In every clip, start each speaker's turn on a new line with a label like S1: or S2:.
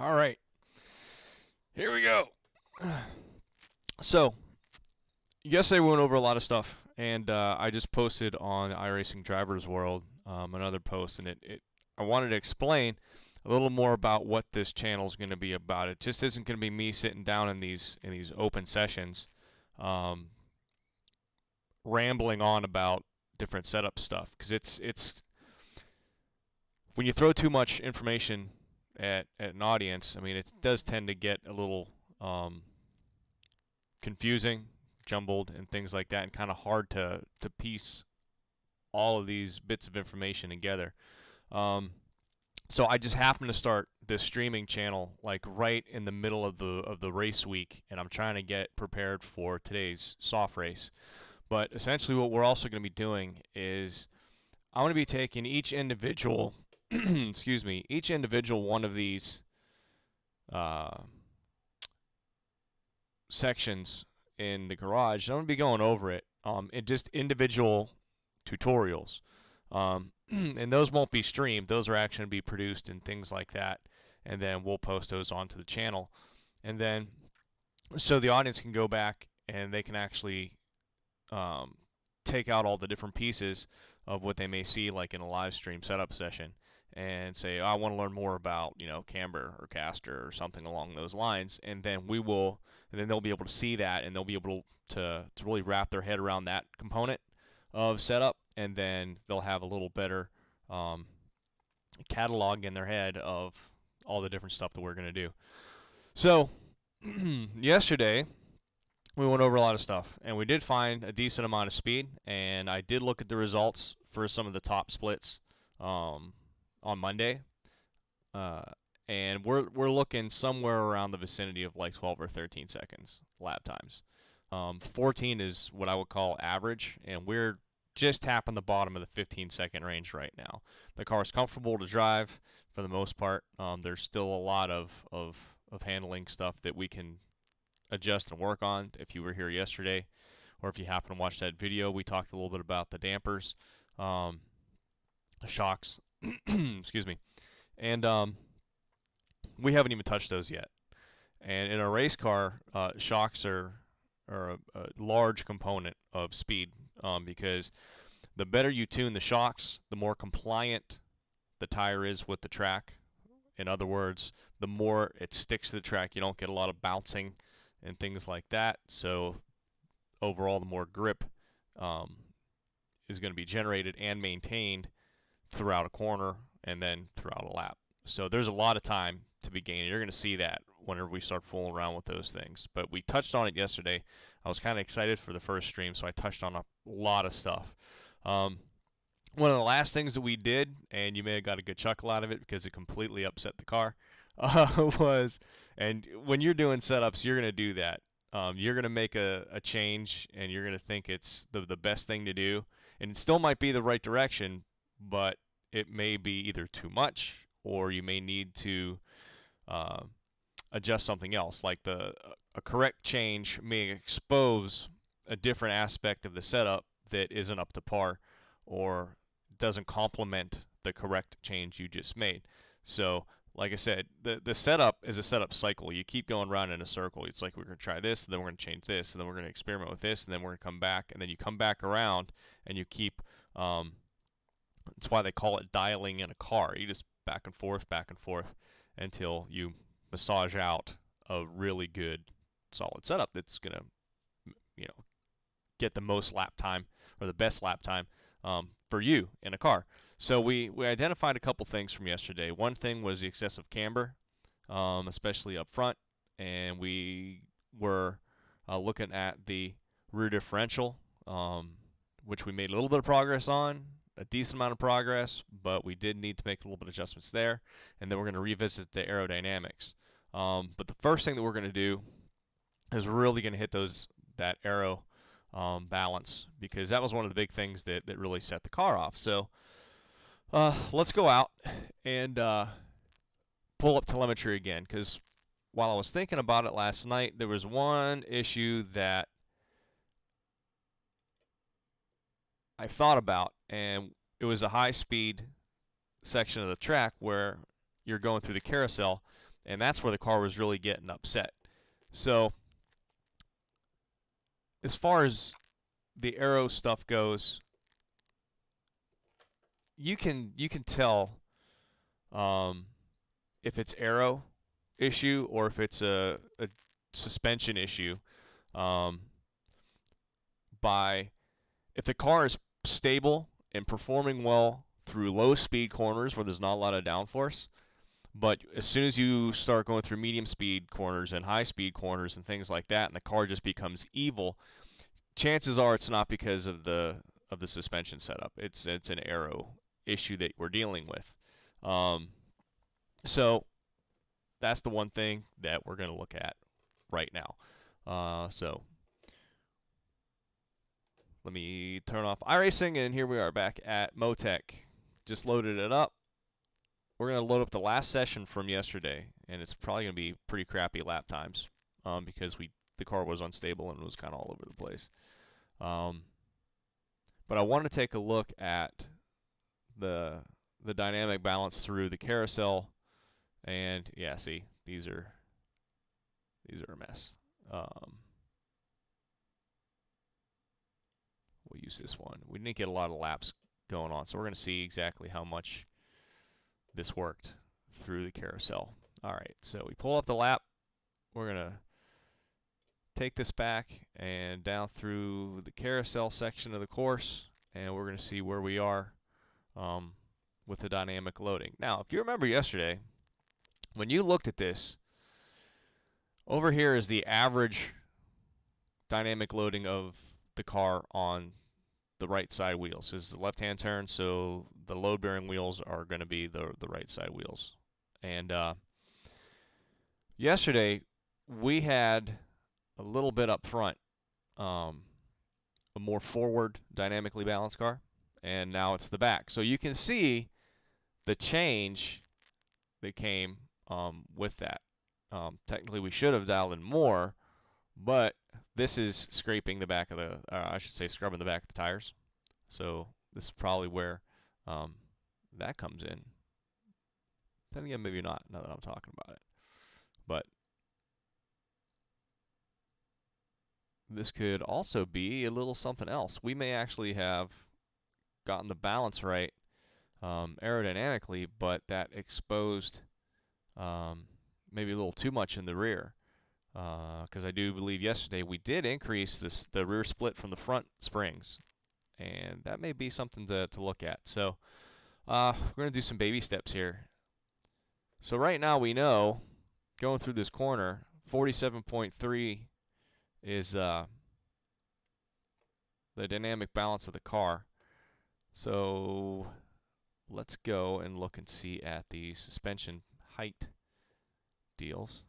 S1: All right, here we go. So, yesterday we went over a lot of stuff, and I just posted on iRacing Drivers World another post, and I wanted to explain a little more about what this channel is going to be about. It just isn't going to be me sitting down in these open sessions, rambling on about different setup stuff, because it's when you throw too much information at an audience, I mean, it does tend to get a little confusing, jumbled, and things like that, and kind of hard to piece all of these bits of information together. So I just happened to start this streaming channel like right in the middle of the race week, and I'm trying to get prepared for today's soft race. But essentially, what we're also going to be doing is I'm going to be taking each individual, excuse me, each individual one of these sections in the garage. I'm going to be going over it in just individual tutorials. And those won't be streamed. Those are actually going to be produced and things like that. And then we'll post those onto the channel. And then, so the audience can go back and they can actually take out all the different pieces of what they may see, like in a live stream setup session, and say, oh, I want to learn more about, camber or caster or something along those lines. And then and then they'll be able to see that, and they'll be able to really wrap their head around that component of setup, and then they'll have a little better catalog in their head of all the different stuff that we're going to do. So yesterday we went over a lot of stuff, and we did find a decent amount of speed, and I did look at the results for some of the top splits on Monday, and we're looking somewhere around the vicinity of like 12 or 13 seconds lap times. 14 is what I would call average, and we're just tapping the bottom of the 15-second range right now. The car is comfortable to drive for the most part. There's still a lot of handling stuff that we can adjust and work on. If you were here yesterday, or if you happen to watch that video, we talked a little bit about the dampers, shocks, excuse me, and we haven't even touched those yet. And in a race car, shocks are a large component of speed, because the better you tune the shocks, the more compliant the tire is with the track. In other words, the more it sticks to the track. You don't get a lot of bouncing and things like that. So overall, the more grip is going to be generated and maintained throughout a corner and then throughout a lap. So there's a lot of time to be gained. You're going to see that whenever we start fooling around with those things. But we touched on it yesterday. I was kind of excited for the first stream, so I touched on a lot of stuff. One of the last things that we did, and you may have got a good chuckle out of it because it completely upset the car, was, and when you're doing setups, you're going to do that. You're going to make a change, and you're going to think it's the best thing to do. And it still might be the right direction, but it may be either too much, or you may need to adjust something else. Like a correct change may expose a different aspect of the setup that isn't up to par, or doesn't complement the correct change you just made. So, like I said, the setup is a setup cycle. You keep going around in a circle. It's like we're going to try this, and then we're going to change this, and then we're going to experiment with this, and then we're going to come back, and then you come back around, and you keep, that's why they call it dialing in a car. You just back and forth, until you massage out a really good, solid setup that's going to, get the most lap time, or the best lap time for you in a car. So we identified a couple things from yesterday. One thing was the excessive camber, especially up front, and we were looking at the rear differential, which we made a little bit of progress on, a decent amount of progress, but we did need to make a little bit of adjustments there. And then we're going to revisit the aerodynamics. But the first thing that we're going to do is really going to hit that aero balance, because that was one of the big things that really set the car off. So let's go out and pull up telemetry again, because while I was thinking about it last night, there was one issue that I thought about, and it was a high-speed section of the track where you're going through the carousel, And that's where the car was really getting upset. So as far as the aero stuff goes, you can tell if it's aero issue or if it's a suspension issue um, by if the car is stable and performing well through low speed corners where there's not a lot of downforce, but as soon as you start going through medium speed corners and high speed corners and things like that, and the car just becomes evil, chances are it's not because of the suspension setup. It's an aero issue that we're dealing with. So that's the one thing that we're going to look at right now. So let me turn off iRacing, and here we are back at Motec. Just loaded it up. We're going to load up the last session from yesterday, and it's probably going to be pretty crappy lap times because the car was unstable and was kind of all over the place. But I want to take a look at the dynamic balance through the carousel, and yeah, see, these are a mess. We'll use this one. We didn't get a lot of laps going on, so we're going to see exactly how much this worked through the carousel. All right, so we pull up the lap. We're going to take this back and down through the carousel section of the course, and we're going to see where we are with the dynamic loading. Now, if you remember yesterday, when you looked at this, over here is the average dynamic loading of the car on the right side wheels. This is the left-hand turn, so the load-bearing wheels are going to be the right side wheels. And yesterday, we had a little bit up front, a more forward dynamically balanced car, and now it's the back. So you can see the change that came with that. Technically, we should have dialed in more, but this is scraping the back of the, I should say scrubbing the back of the tires. So this is probably where that comes in. Then again, maybe not, now that I'm talking about it. But this could also be a little something else. We may actually have gotten the balance right aerodynamically, but that exposed maybe a little too much in the rear. Because I do believe yesterday we did increase the rear split from the front springs, and that may be something to look at. So we're going to do some baby steps here. So right now we know, going through this corner, 47.3 is the dynamic balance of the car. So let's go and look and see at the suspension height deals.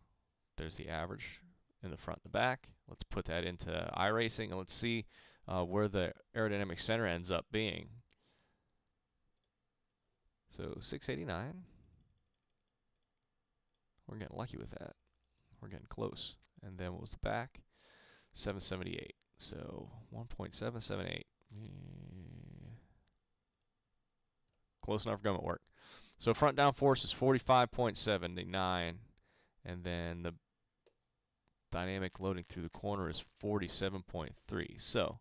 S1: There's the average in the front and the back. Let's put that into iRacing, and let's see where the aerodynamic center ends up being. So 689. We're getting lucky with that. We're getting close. And then what was the back? 778. So 1.778. Close enough for government work. So front downforce is 45.79. And then the dynamic loading through the corner is 47.3. So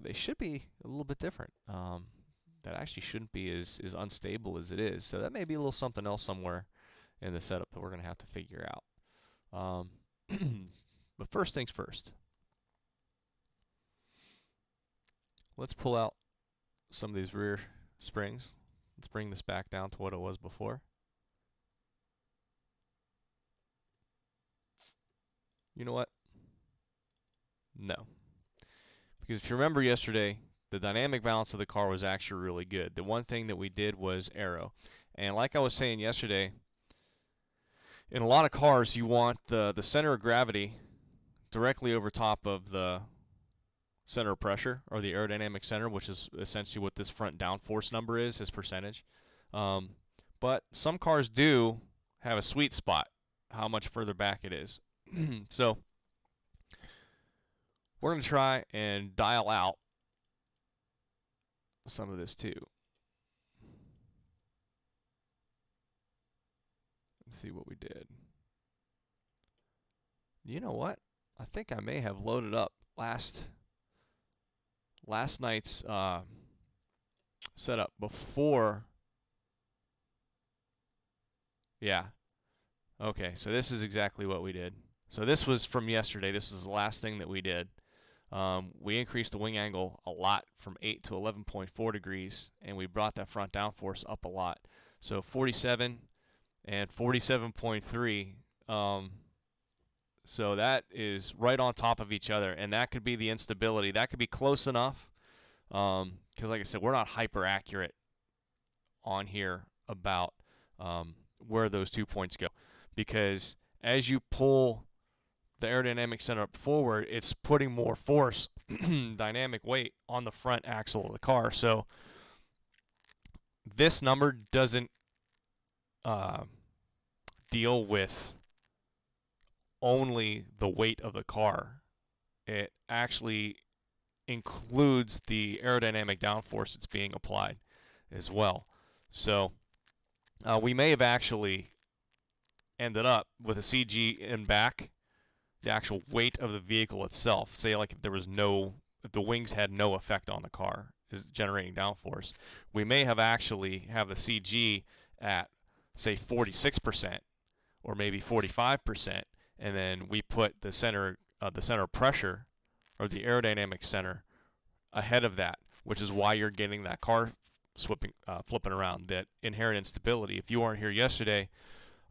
S1: they should be a little bit different. That actually shouldn't be as unstable as it is. So that may be a little something else somewhere in the setup that we're going to have to figure out. But first things first. Let's pull out some of these rear springs. Let's bring this back down to what it was before. You know what? No. Because if you remember yesterday, the dynamic balance of the car was actually really good. The one thing that we did was aero. And like I was saying yesterday, in a lot of cars, you want the center of gravity directly over top of the center of pressure, or the aerodynamic center, which is essentially what this front downforce number is, his percentage. But some cars do have a sweet spot, how much further back it is. So we're going to try and dial out some of this too. Let's see what we did. You know what? I think I may have loaded up last night's setup before. Yeah. Okay, so this is exactly what we did. So this was from yesterday. This is the last thing that we did. We increased the wing angle a lot from 8 to 11.4 degrees, and we brought that front downforce up a lot. So 47 and 47.3. So that is right on top of each other, and that could be the instability. That could be close enough, because like I said, we're not hyper accurate on here about where those 2 points go, because as you pull the aerodynamic center up forward, it's putting more force, dynamic weight, on the front axle of the car. So this number doesn't deal with only the weight of the car. It actually includes the aerodynamic downforce that's being applied as well. So we may have actually ended up with a CG in back, the actual weight of the vehicle itself. Say like if the wings had no effect on the car, is generating downforce, we may have actually have the CG at say 46% or maybe 45%, and then we put the center of pressure, or the aerodynamic center, ahead of that, which is why you're getting that car flipping around, that inherent instability. If you weren't here yesterday,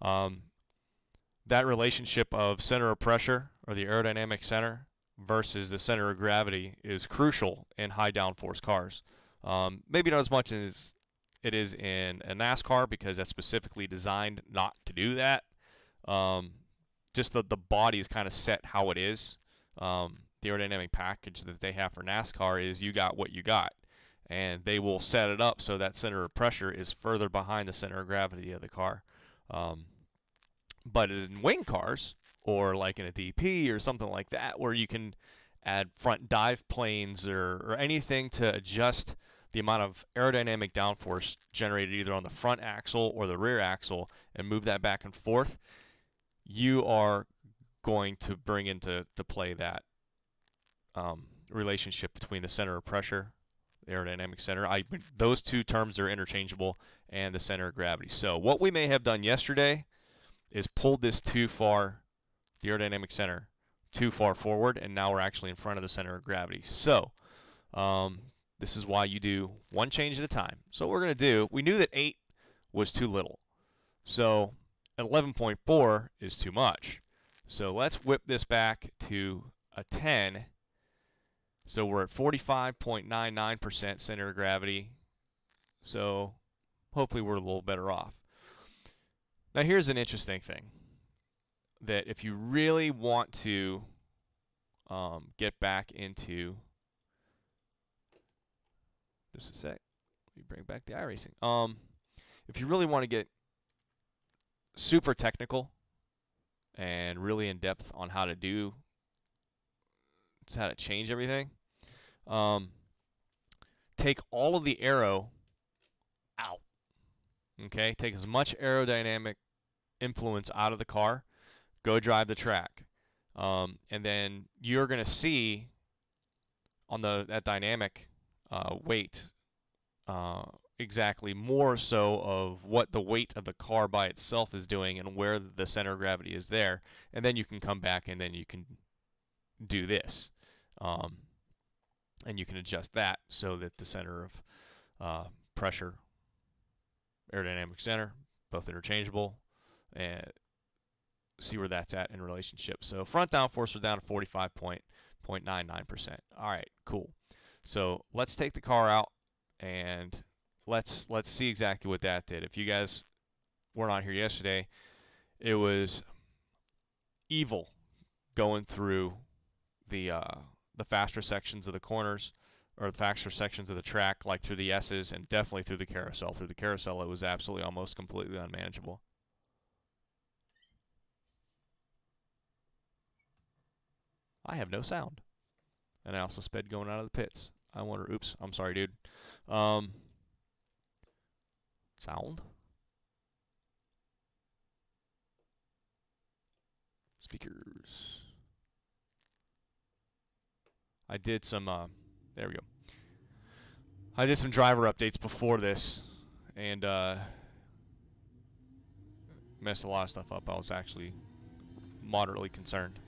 S1: that relationship of center of pressure, or the aerodynamic center, versus the center of gravity is crucial in high downforce cars. Maybe not as much as it is in a NASCAR, because that's specifically designed not to do that. Just the body is kind of set how it is. The aerodynamic package that they have for NASCAR is you got what you got, and they will set it up so that center of pressure is further behind the center of gravity of the car. But in wing cars, or like in a DP or something like that, where you can add front dive planes or anything to adjust the amount of aerodynamic downforce generated either on the front axle or the rear axle and move that back and forth, you are going to bring into play that relationship between the center of pressure, the aerodynamic center. Those two terms are interchangeable, and the center of gravity. So what we may have done yesterday is pulled this too far, the aerodynamic center, too far forward, and now we're actually in front of the center of gravity. So this is why you do one change at a time. So what we're going to do, we knew that 8 was too little. So 11.4 is too much. So let's whip this back to a 10. So we're at 45.99% center of gravity. So hopefully we're a little better off. Now here's an interesting thing, that if you really want to get back into, just a sec, let me bring back the iRacing. If you really want to get super technical and really in depth on how to change everything, take all of the aero out. Okay, take as much aerodynamic influence out of the car, go drive the track, and then you're going to see on that dynamic weight exactly more so of what the weight of the car by itself is doing and where the center of gravity is there, and then you can come back and then you can do this, and you can adjust that so that the center of pressure, aerodynamic center, both interchangeable, and see where that's at in relationship. So front downforce was down to 45.99%. All right, cool. So let's take the car out and let's see exactly what that did. If you guys weren't on here yesterday, it was evil going through the faster sections of the corners, or the faster sections of the track, like through the S's, and definitely through the carousel. Through the carousel, it was absolutely almost completely unmanageable. I have no sound. And I also sped going out of the pits. I wonder, oops, I'm sorry, dude. Sound? Speakers. I did some, there we go. I did some driver updates before this, and messed a lot of stuff up. I was actually moderately concerned.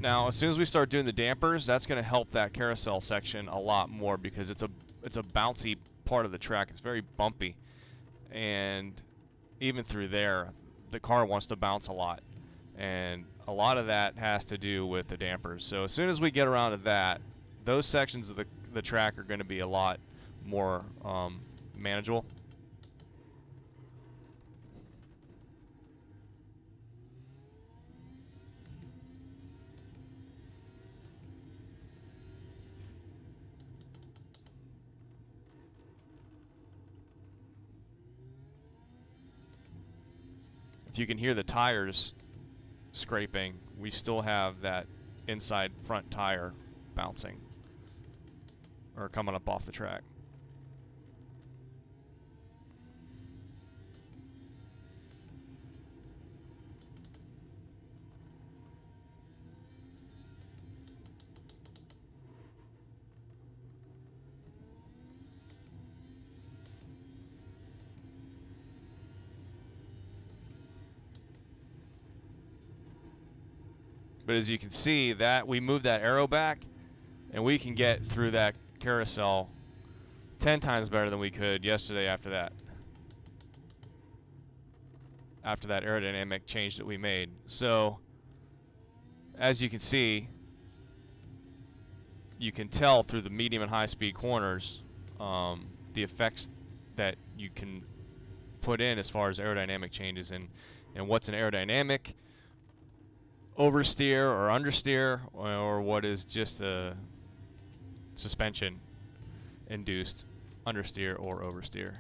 S1: Now, as soon as we start doing the dampers, that's going to help that carousel section a lot more because it's a bouncy part of the track. It's very bumpy, and even through there, the car wants to bounce a lot, and a lot of that has to do with the dampers. So as soon as we get around to that, those sections of the track are going to be a lot more manageable. If you can hear the tires scraping, we still have that inside front tire bouncing or coming up off the track. But as you can see, that we moved that arrow back, and we can get through that carousel 10 times better than we could yesterday after that. After that aerodynamic change that we made. So, as you can see, you can tell through the medium and high speed corners the effects that you can put in as far as aerodynamic changes and what's an aerodynamic oversteer or understeer, or what is just a suspension induced understeer or oversteer.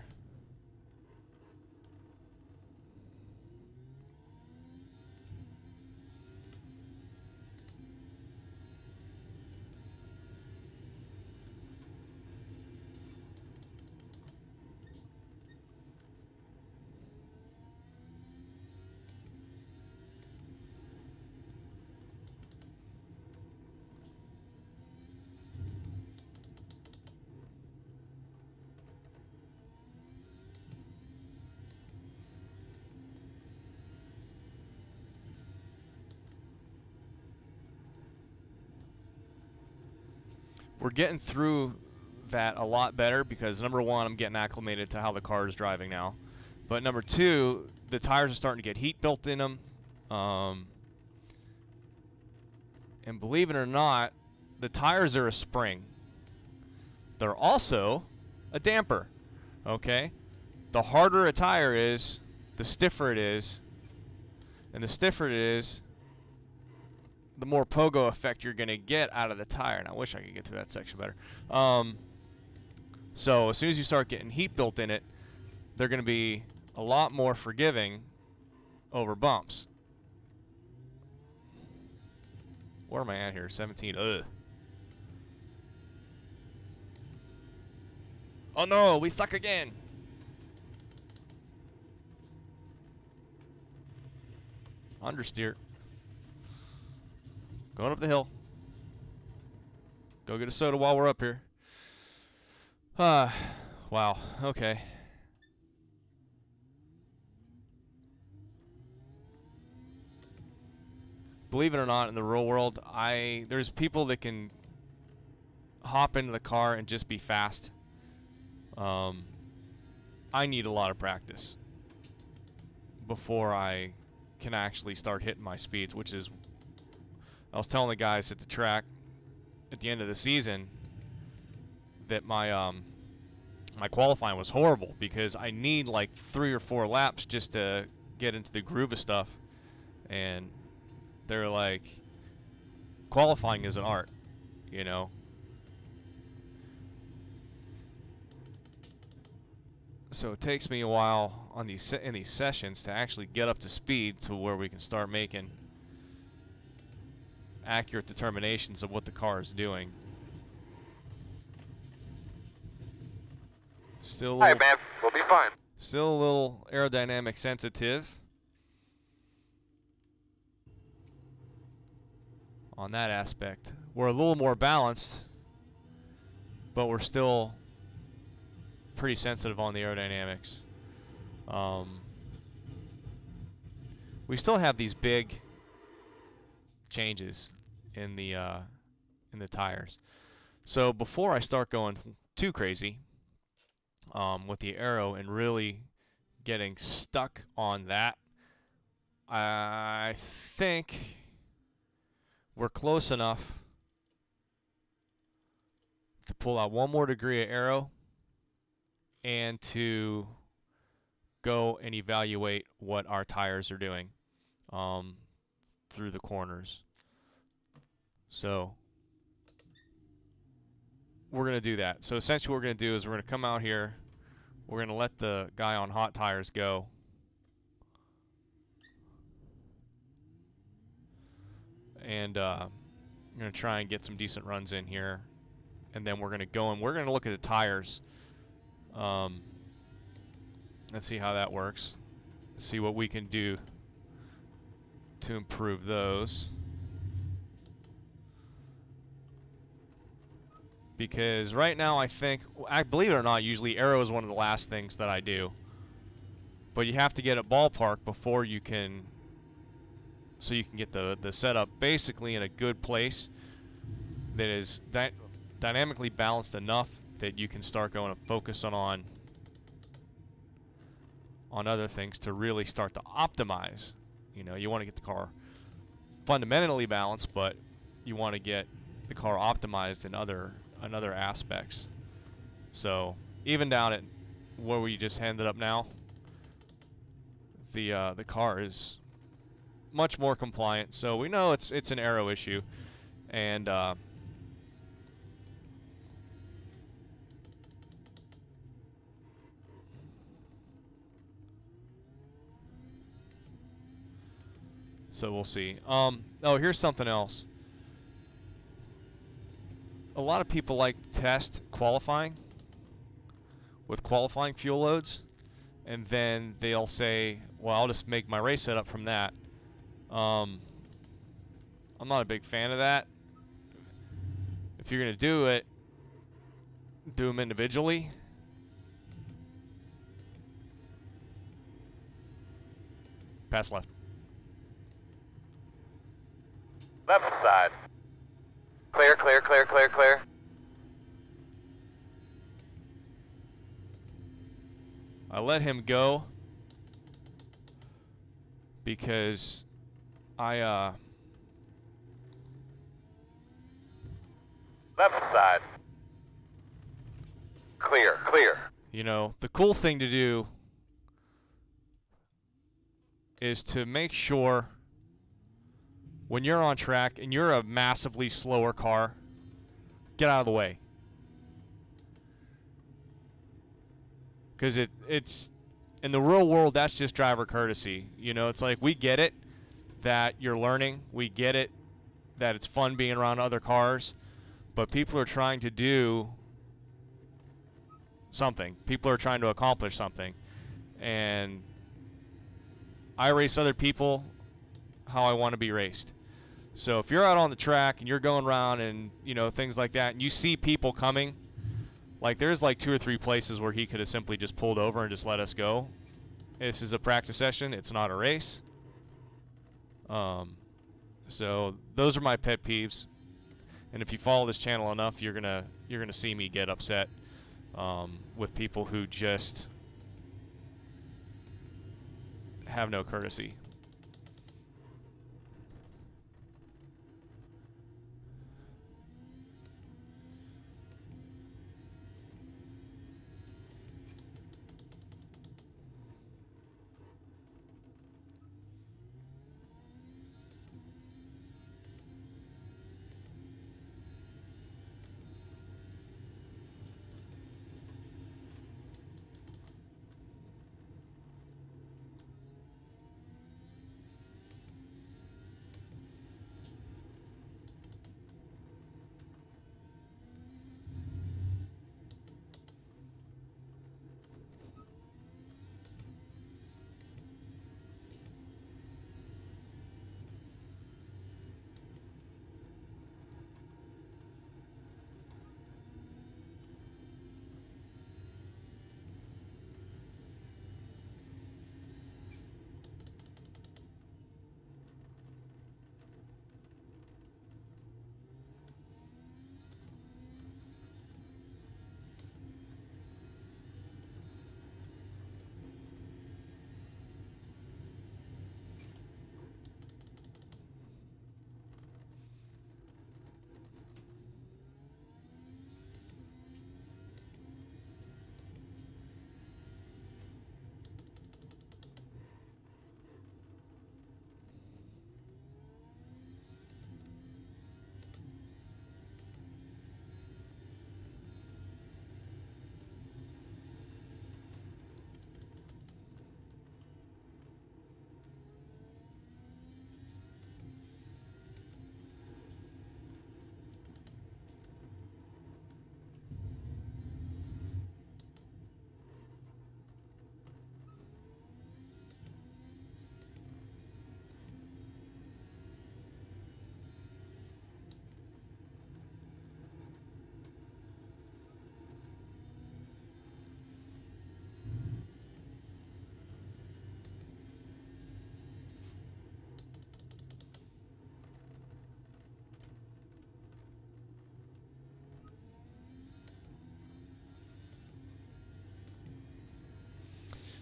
S1: We're getting through that a lot better because, number one, I'm getting acclimated to how the car is driving now. But number two, the tires are starting to get heat built in them. And believe it or not, the tires are a spring. They're also a damper, okay? The harder a tire is, the stiffer it is. And the stiffer it is, the more pogo effect you're going to get out of the tire. And I wish I could get through that section better. So as soon as you start getting heat built in it, they're going to be a lot more forgiving over bumps. Where am I at here? 17. Ugh. Oh no, we suck again. Understeer. Going up the hill. Go get a soda while we're up here. Wow. Okay. Believe it or not, in the real world, there's people that can hop into the car and just be fast. I need a lot of practice before I can actually start hitting my speeds, which is, I was telling the guys at the track at the end of the season that my my qualifying was horrible because I need like 3 or 4 laps just to get into the groove of stuff, and They're like, qualifying is an art, you know. So it takes me a while on in these sessions to actually get up to speed to where we can start making accurate determinations of what the car is doing. Still a little,
S2: Alright, man. We'll be fine.
S1: still a little aerodynamic sensitive on that aspect. We're a little more balanced, but we're still pretty sensitive on the aerodynamics. We still have these big changes in the tires. So before I start going too crazy with the aero and really getting stuck on that, I think we're close enough to pull out one more degree of aero and to go and evaluate what our tires are doing through the corners. So we're going to do that. So essentially what we're going to do is we're going to come out here. We're going to let the guy on hot tires go. And I'm going to try and get some decent runs in here. And then we're going to go and we're going to look at the tires. Let's see how that works. See what we can do to improve those. Because right now I think, I believe it or not, usually aero is one of the last things that I do. But you have to get a ballpark before you can, so you can get the setup basically in a good place that is dynamically balanced enough that you can start going to focus on other things to really start to optimize. You know, you want to get the car fundamentally balanced, but you want to get the car optimized in other aspects. So even down at where we just ended up now, the car is much more compliant. So we know it's an aero issue, and so we'll see. Oh, here's something else. A lot of people like to test qualifying with qualifying fuel loads, and then they'll say, well, I'll just make my race setup from that. I'm not a big fan of that. If you're going to do it, do them individually. Pass left.
S2: Left side. Clear, clear, clear, clear, clear.
S1: I let him go because I
S2: Left side. Clear, clear.
S1: you know, the cool thing to do is to make sure when you're on track and you're a massively slower car, get out of the way. Because it's in the real world, that's just driver courtesy. You know, it's like we get it that you're learning. We get it that it's fun being around other cars. But people are trying to do something. People are trying to accomplish something. And I race other people how I want to be raced. So if you're out on the track and you're going around and, you know, things like that, and you see people coming, like there's like 2 or 3 places where he could have simply just pulled over and just let us go. This is a practice session. It's not a race. So those are my pet peeves. And if you follow this channel enough, you're gonna see me get upset with people who just have no courtesy.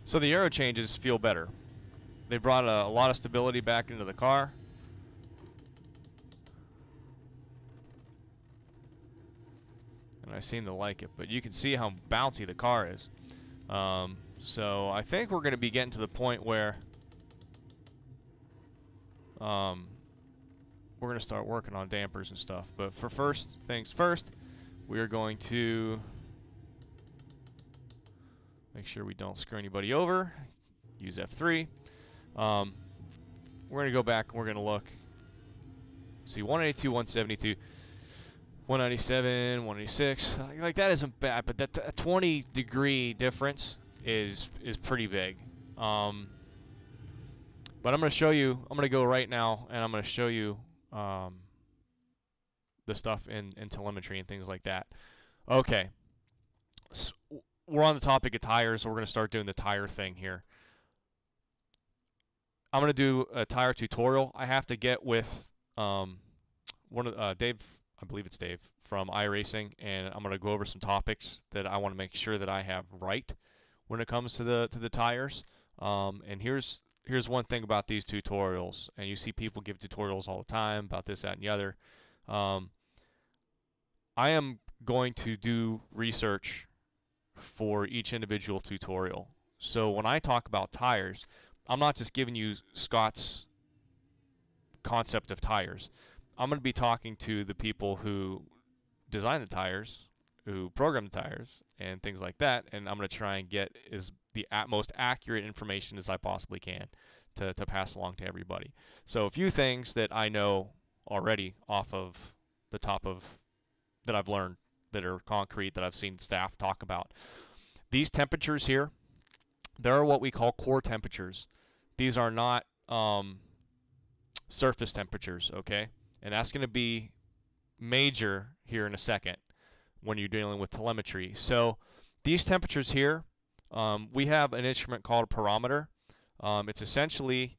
S1: So the aero changes feel better. They brought a lot of stability back into the car. And I seem to like it, but you can see how bouncy the car is. So I think we're going to be getting to the point where we're going to start working on dampers and stuff. But for first things first, we are going to make sure we don't screw anybody over. Use F3. We're going to go back and we're going to look. See, 182, 172, 197, 186. Like that isn't bad, but that a 20-degree difference is pretty big. But I'm going to show you. I'm going to go right now, and I'm going to show you the stuff in telemetry and things like that. Okay. So we're on the topic of tires, so we're going to start doing the tire thing here. I'm going to do a tire tutorial. I have to get with one of Dave, I believe it's Dave, from iRacing, and I'm going to go over some topics that I want to make sure that I have right when it comes to the tires. And here's one thing about these tutorials, and you see people give tutorials all the time about this, that, and the other. I am going to do research for each individual tutorial. So when I talk about tires, I'm not just giving you Scott's concept of tires. I'm going to be talking to the people who design the tires, who program the tires, and things like that, and I'm going to try and get the most accurate information as I possibly can to pass along to everybody. So a few things that I know already off of the top of that I've learned that are concrete that I've seen staff talk about. These temperatures here, they're what we call core temperatures. These are not surface temperatures, okay? And that's going to be major here in a second when you're dealing with telemetry. So these temperatures here, we have an instrument called a barometer. It's essentially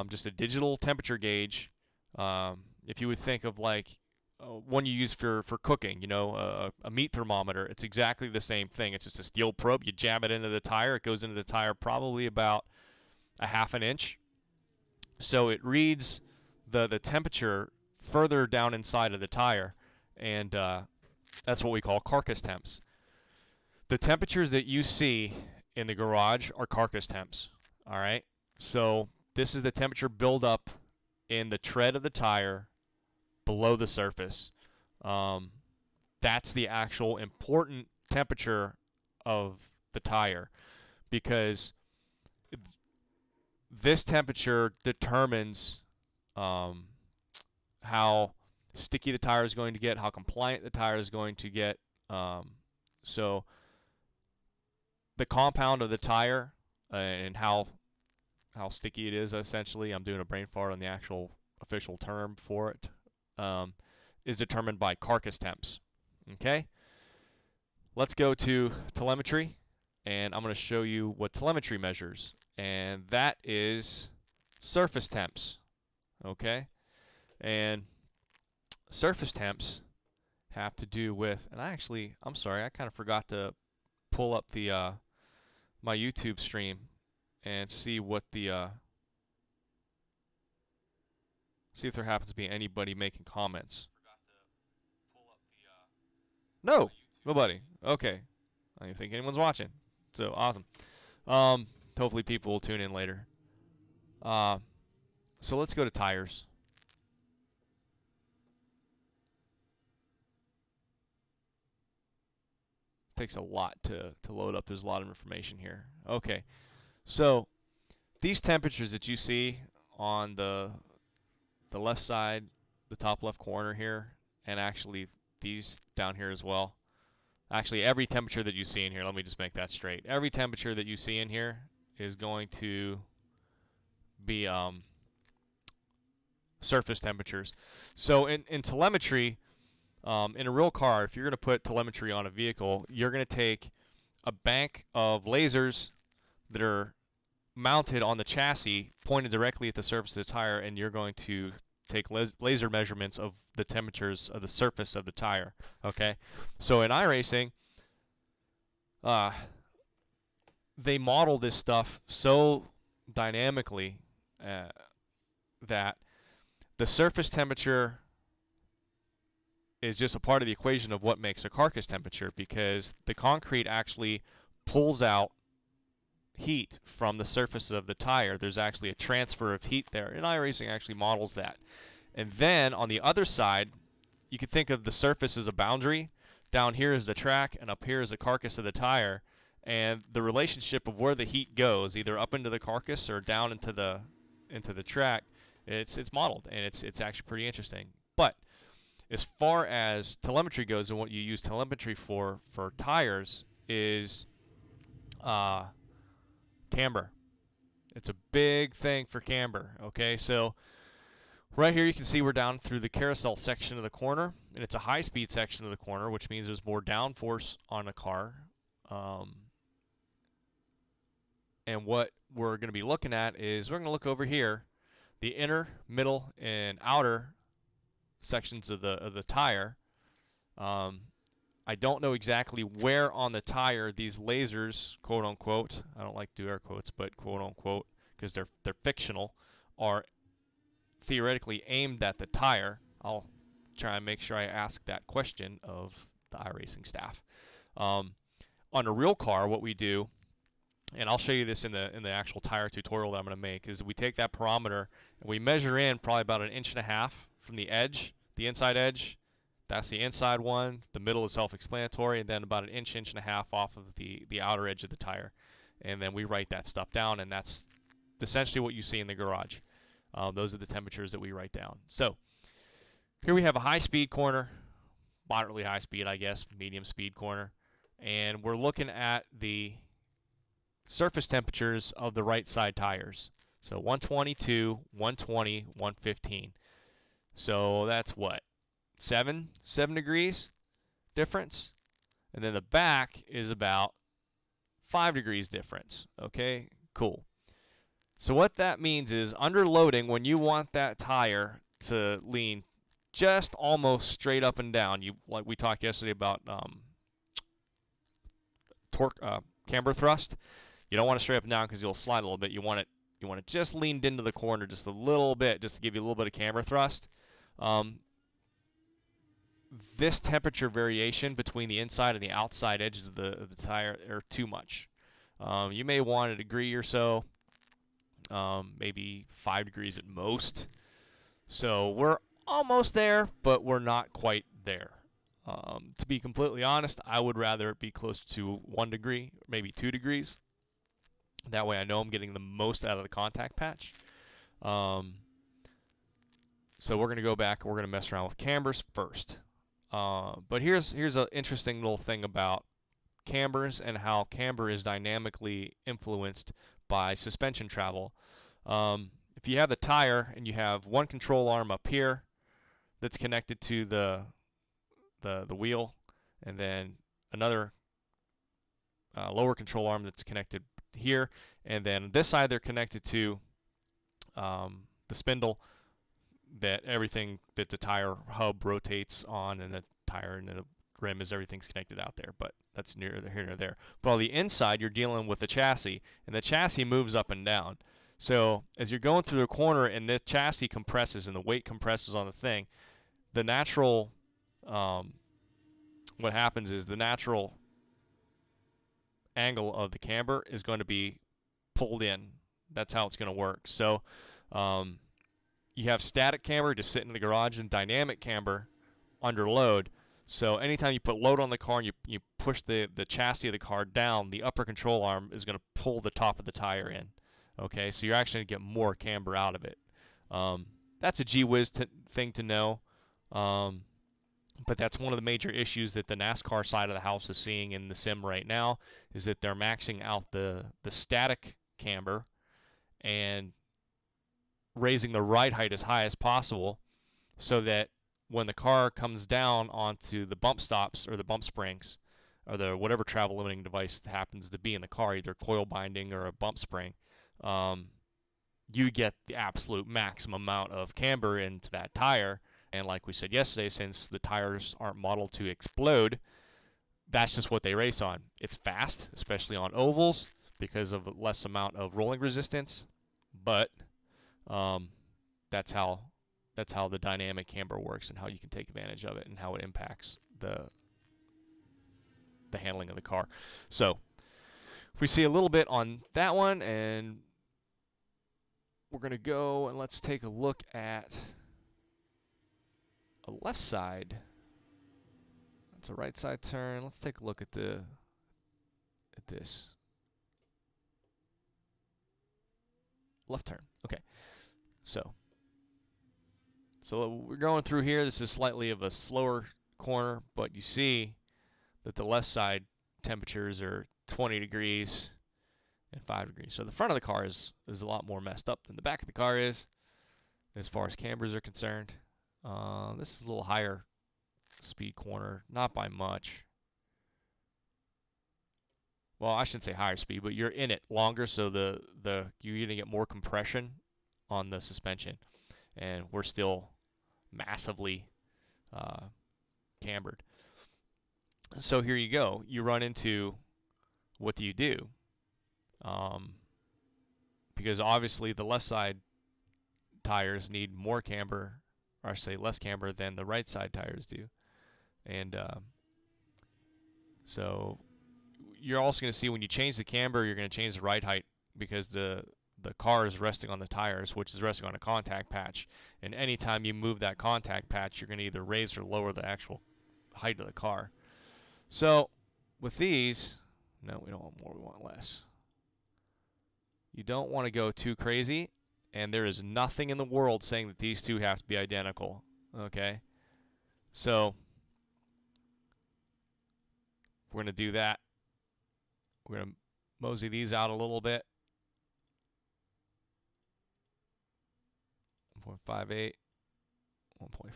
S1: just a digital temperature gauge. If you would think of like one you use for cooking, you know, a meat thermometer, it's exactly the same thing. It's just a steel probe. You jam it into the tire. It goes into the tire probably about a ½ inch. So it reads the temperature further down inside of the tire, and that's what we call carcass temps. The temperatures that you see in the garage are carcass temps, all right? So this is the temperature buildup in the tread of the tire below the surface. That's the actual important temperature of the tire, because this temperature determines how sticky the tire is going to get, how compliant the tire is going to get. So the compound of the tire and how sticky it is, essentially, I'm doing a brain fart on the actual official term for it, is determined by carcass temps. Okay? Let's go to telemetry, and I'm going to show you what telemetry measures, and that is surface temps. Okay? And surface temps have to do with, and I'm sorry, I kind of forgot to pull up the my YouTube stream and see what the see if there happens to be anybody making comments. No, nobody. Okay, I don't think anyone's watching. So awesome. Hopefully people will tune in later. So let's go to tires. Takes a lot to load up. There's a lot of information here. Okay, so these temperatures that you see on the left side, the top left corner here, and actually these down here as well. Actually, every temperature that you see in here, let me just make that straight. Every temperature that you see in here is going to be surface temperatures. So in telemetry, in a real car, if you're going to put telemetry on a vehicle, you're going to take a bank of lasers that are mounted on the chassis, pointed directly at the surface of the tire, and you're going to take laser measurements of the temperatures of the surface of the tire. Okay, so in iRacing, they model this stuff so dynamically that the surface temperature is just a part of the equation of what makes a carcass temperature, because the concrete actually pulls out heat from the surface of the tire. There's actually a transfer of heat there, and iRacing actually models that. And then on the other side, you can think of the surface as a boundary. Down here is the track, and up here is the carcass of the tire. And the relationship of where the heat goes, either up into the carcass or down into the track, it's modeled, and it's actually pretty interesting. But as far as telemetry goes, and what you use telemetry for tires is camber. It's a big thing for camber. Okay, so right here you can see we're down through the carousel section of the corner, and it's a high-speed section of the corner, which means there's more downforce on a car. And what we're going to be looking at is we're going to look over here, the inner, middle, and outer sections of the tire. I don't know exactly where on the tire these lasers, quote unquote, I don't like to do air quotes, but quote unquote, because they're fictional, are theoretically aimed at the tire. I'll try and make sure I ask that question of the iRacing staff. On a real car, what we do, and I'll show you this in the actual tire tutorial that I'm going to make, is we take that parameter and we measure in probably about 1.5 inches from the edge, the inside edge. That's the inside one. The middle is self-explanatory, and then about 1 inch, 1.5 inches off of the outer edge of the tire. And then we write that stuff down, and that's essentially what you see in the garage. Those are the temperatures that we write down. So here we have a high-speed corner, moderately high speed, I guess, medium speed corner, and we're looking at the surface temperatures of the right side tires. So 122, 120, 115. So that's what? 7 degrees difference. And then the back is about 5 degrees difference. Okay, cool. So what that means is under loading, when you want that tire to lean just almost straight up and down, like we talked yesterday about torque, camber thrust. You don't want it straight up and down because you'll slide a little bit. You want it just leaned into the corner just a little bit, just to give you a little bit of camber thrust. This temperature variation between the inside and the outside edges of the tire are too much. You may want a degree or so, maybe 5 degrees at most. So we're almost there, but we're not quite there. To be completely honest, I would rather it be close to 1 degree, maybe 2 degrees. That way I know I'm getting the most out of the contact patch. So we're going to go back and we're going to mess around with cambers first. But here's an interesting little thing about cambers and how camber is dynamically influenced by suspension travel. If you have the tire and you have one control arm up here that's connected to the wheel, and then another lower control arm that's connected here, and then this side they're connected to the spindle that everything that the tire hub rotates on, and the tire and the rim is everything's connected out there, but that's near here or there. But on the inside you're dealing with the chassis, and the chassis moves up and down. So as you're going through the corner and the chassis compresses and the weight compresses on the thing, the natural what happens is the natural angle of the camber is going to be pulled in. That's how it's going to work. So you have static camber just sitting in the garage, and dynamic camber under load. So anytime you put load on the car and you push the chassis of the car down, the upper control arm is going to pull the top of the tire in. Okay, so you're actually going to get more camber out of it. That's a gee whiz thing to know. But that's one of the major issues that the NASCAR side of the house is seeing in the sim right now, is that they're maxing out the static camber and raising the ride height as high as possible, so that when the car comes down onto the bump stops or the bump springs or the whatever travel limiting device happens to be in the car, either coil binding or a bump spring, you get the absolute maximum amount of camber into that tire. And like we said yesterday, since the tires aren't modeled to explode, that's just what they race on. It's fast, especially on ovals, because of less amount of rolling resistance, but that's how the dynamic camber works and how you can take advantage of it and how it impacts the handling of the car. So if we see a little bit on that one, and we're going to go and let's take a look at a left side. That's a right side turn. Let's take a look at this. Left turn. Okay. So we're going through here. This is slightly of a slower corner, but you see that the left side temperatures are 20 degrees and 5 degrees. So the front of the car is a lot more messed up than the back of the car is as far as cambers are concerned. This is a little higher speed corner, not by much. Well, I shouldn't say higher speed, but you're in it longer, so you're going to get more compression on the suspension. And we're still massively cambered. So here you go. You run into, what do you do? Because obviously the left side tires need more camber, or I should say less camber than the right side tires do. And so you're also going to see when you change the camber, you're going to change the ride height because the car is resting on the tires, which is resting on a contact patch. And anytime you move that contact patch, you're going to either raise or lower the actual height of the car. So with these, no, we don't want more, we want less. You don't want to go too crazy, and there is nothing in the world saying that these two have to be identical. Okay? So we're going to do that. We're going to mosey these out a little bit. 1.58,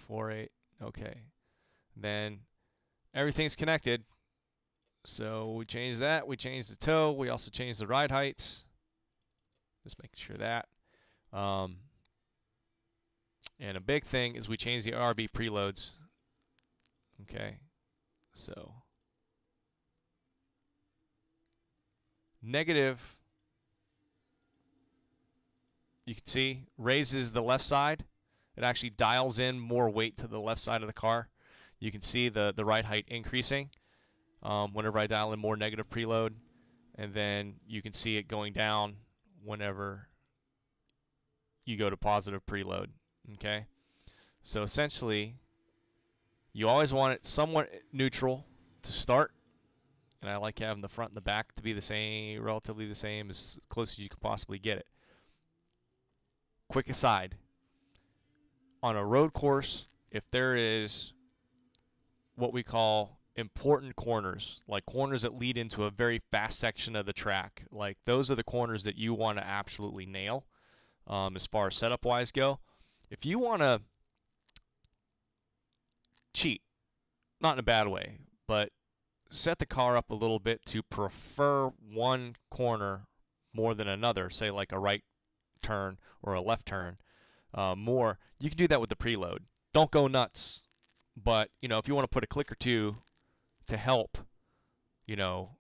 S1: 1.48. Okay. Then everything's connected. So we changed that. We changed the toe. We also changed the ride heights. Just making sure that. And a big thing is we changed the RB preloads. Okay. So negative, you can see, raises the left side. It actually dials in more weight to the left side of the car. You can see the ride height increasing whenever I dial in more negative preload. And then you can see it going down whenever you go to positive preload. Okay? So essentially, you always want it somewhat neutral to start. And I like having the front and the back to be the same, relatively the same, as close as you can possibly get it. Quick aside, on a road course, if there is what we call important corners, like corners that lead into a very fast section of the track, like those are the corners that you want to absolutely nail as far as setup-wise go. If you want to cheat, not in a bad way, but set the car up a little bit to prefer one corner more than another, say like a right turn or a left turn more, you can do that with the preload. Don't go nuts, but you know, if you want to put a click or two to help, you know,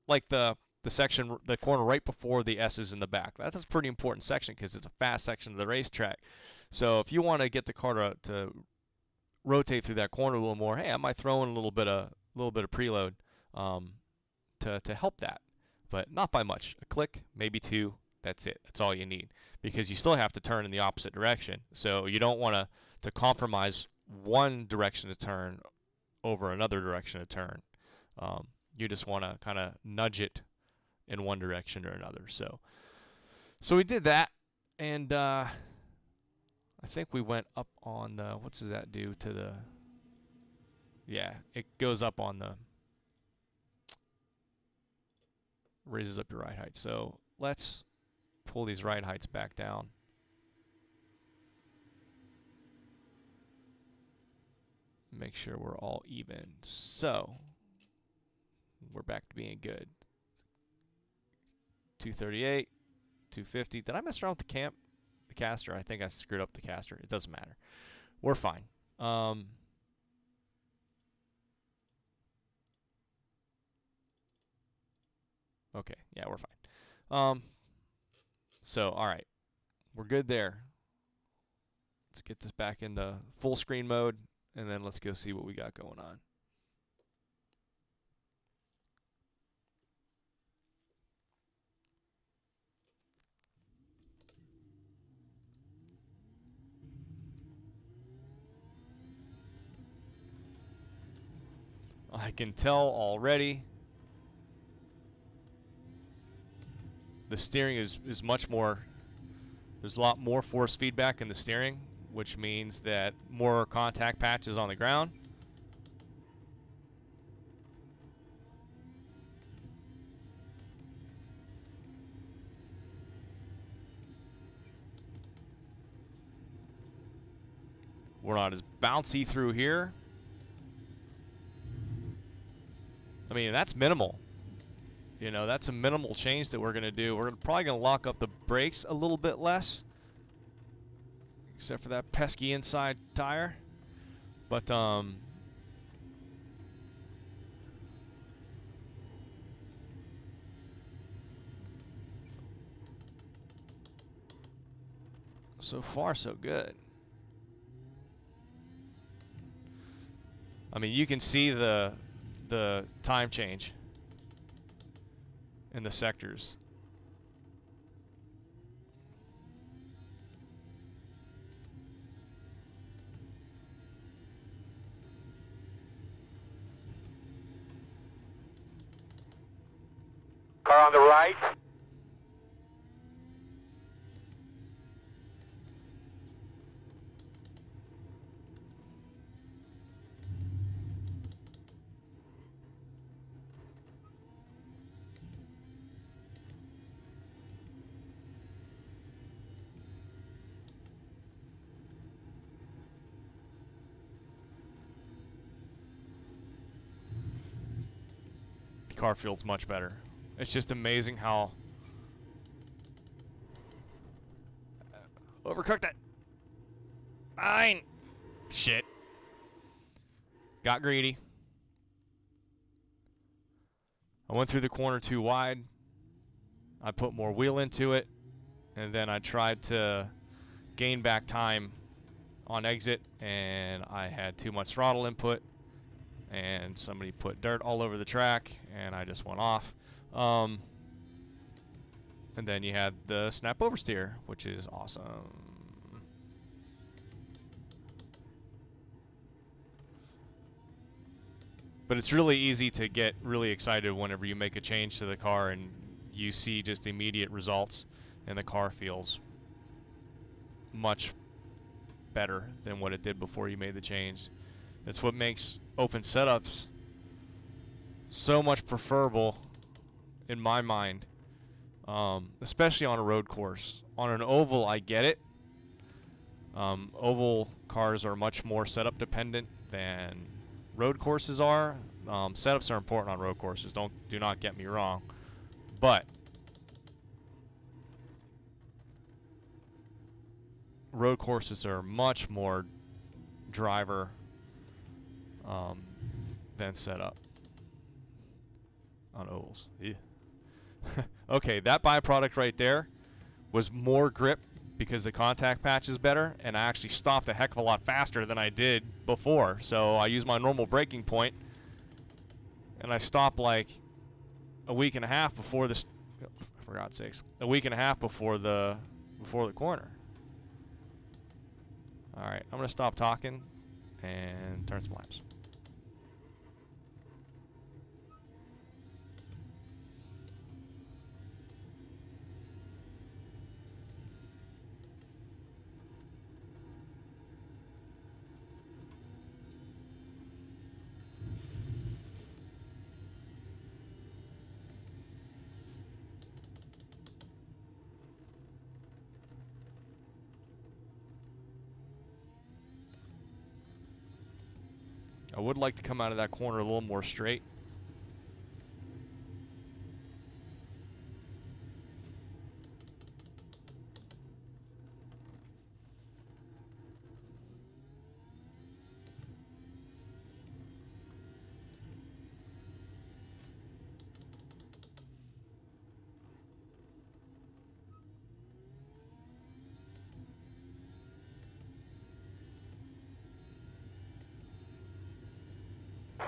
S1: like the section, the corner right before the S's in the back, that's a pretty important section because it's a fast section of the racetrack. So if you want to get the car to rotate through that corner a little more, hey, I might throw in a little bit of preload to help that, but not by much. A click, maybe two. That's it. That's all you need, because you still have to turn in the opposite direction. So you don't want to compromise one direction to turn over another direction to turn. You just want to kind of nudge it in one direction or another. So we did that, and I think we went up on the, what does that do to the, yeah, it goes up on the, raises up your ride height. So let's pull these ride heights back down. Make sure we're all even. So we're back to being good. 238, 250. Did I mess around with the caster? I think I screwed up the caster. It doesn't matter. We're fine. Okay, yeah, we're fine. So, all right, we're good there. Let's get this back in the full screen mode, and then let's go see what we got going on. I can tell already the steering is much more, there's a lot more force feedback in the steering, which means that more contact patches on the ground. We're not as bouncy through here. I mean, that's minimal. You know, that's a minimal change that we're going to do. We're probably going to lock up the brakes a little bit less, except for that pesky inside tire. But, so far, so good. I mean, you can see the time change in the sectors.
S2: Car on the right.
S1: The car feels much better. It's just amazing how overcooked it. Fine. Shit. Got greedy. I went through the corner too wide. I put more wheel into it, and then I tried to gain back time on exit, and I had too much throttle input, and somebody put dirt all over the track, and I just went off. And then you had the snap oversteer, which is awesome. But it's really easy to get really excited whenever you make a change to the car and you see just immediate results, and the car feels much better than what it did before you made the change. That's what makes open setups so much preferable in my mind, especially on a road course. On an oval, I get it. Oval cars are much more setup dependent than road courses are. Setups are important on road courses. Do not get me wrong, but road courses are much more driver than setup on ovals. Yeah. Okay, that byproduct right there was more grip because the contact patch is better, and I actually stopped a heck of a lot faster than I did before. So I used my normal braking point, and I stopped like a week and a half before this. For God's sakes, a week and a half before the corner. All right, I'm gonna stop talking and turn some laps. I would like to come out of that corner a little more straight.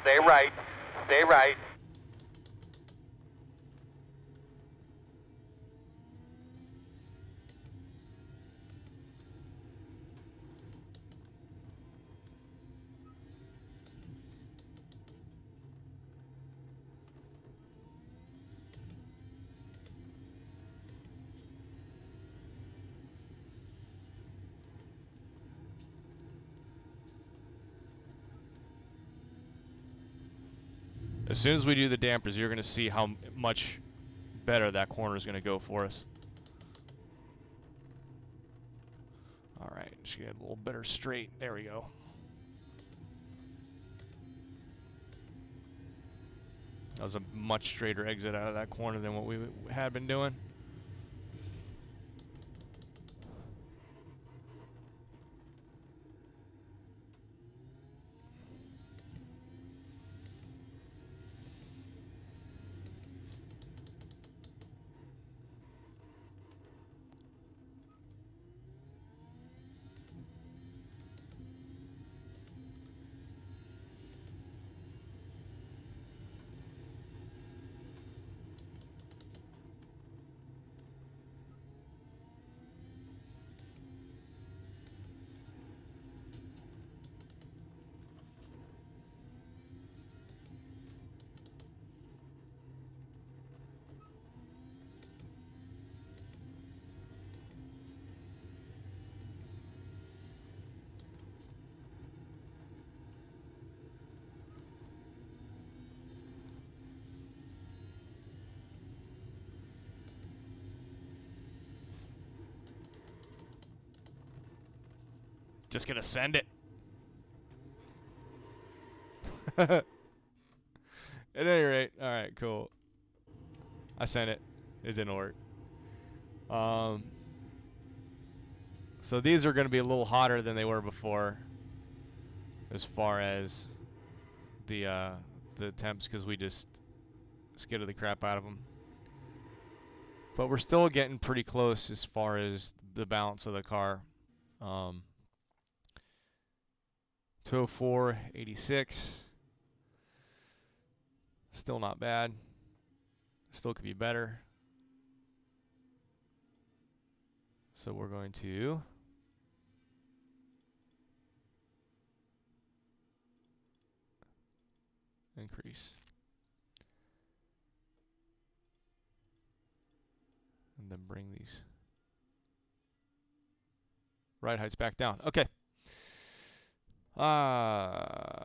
S2: Stay right. Stay right.
S1: As soon as we do the dampers, you're going to see how much better that corner is going to go for us. All right, just get a little better straight. There we go. That was a much straighter exit out of that corner than what we had been doing. Just gonna send it. At any rate, all right, cool. I sent it. It didn't work. So these are gonna be a little hotter than they were before, as far as the temps, because we just skidded the crap out of them. But we're still getting pretty close as far as the balance of the car. 204.86. Still not bad. Still could be better. So we're going to increase. And then bring these ride heights back down. Okay. I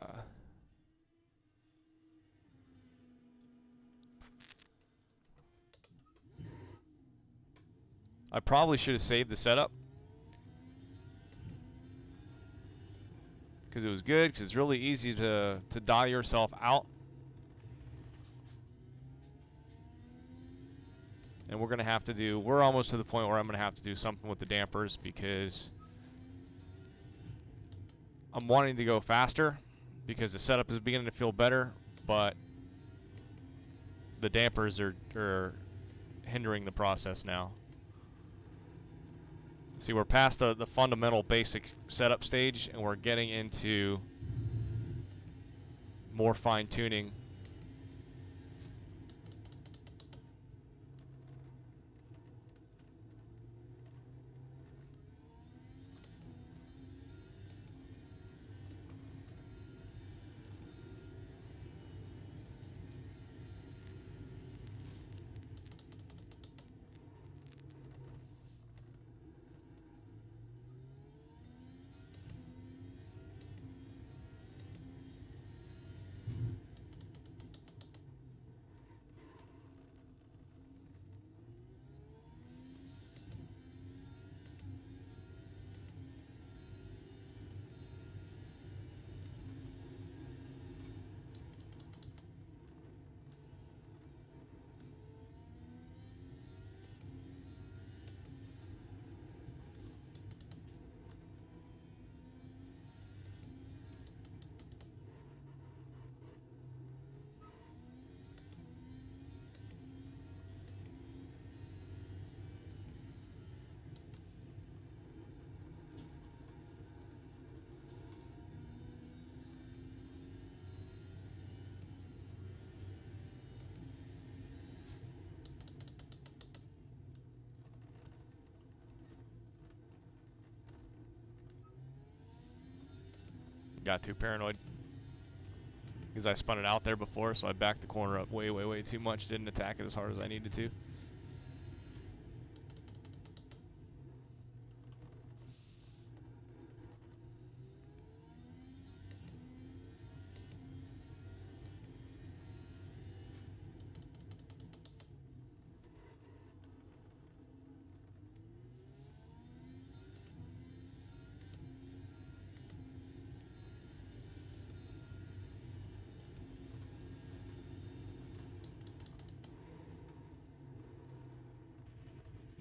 S1: probably should have saved the setup, because it was good, because it's really easy to die yourself out. And we're going to have to do, we're almost to the point where I'm going to have to do something with the dampers, because I'm wanting to go faster, because the setup is beginning to feel better, but the dampers are hindering the process now. See, we're past the fundamental basic setup stage, and we're getting into more fine-tuning. Got too paranoid because I spun it out there before, so I backed the corner up way, way, way too much. Didn't attack it as hard as I needed to.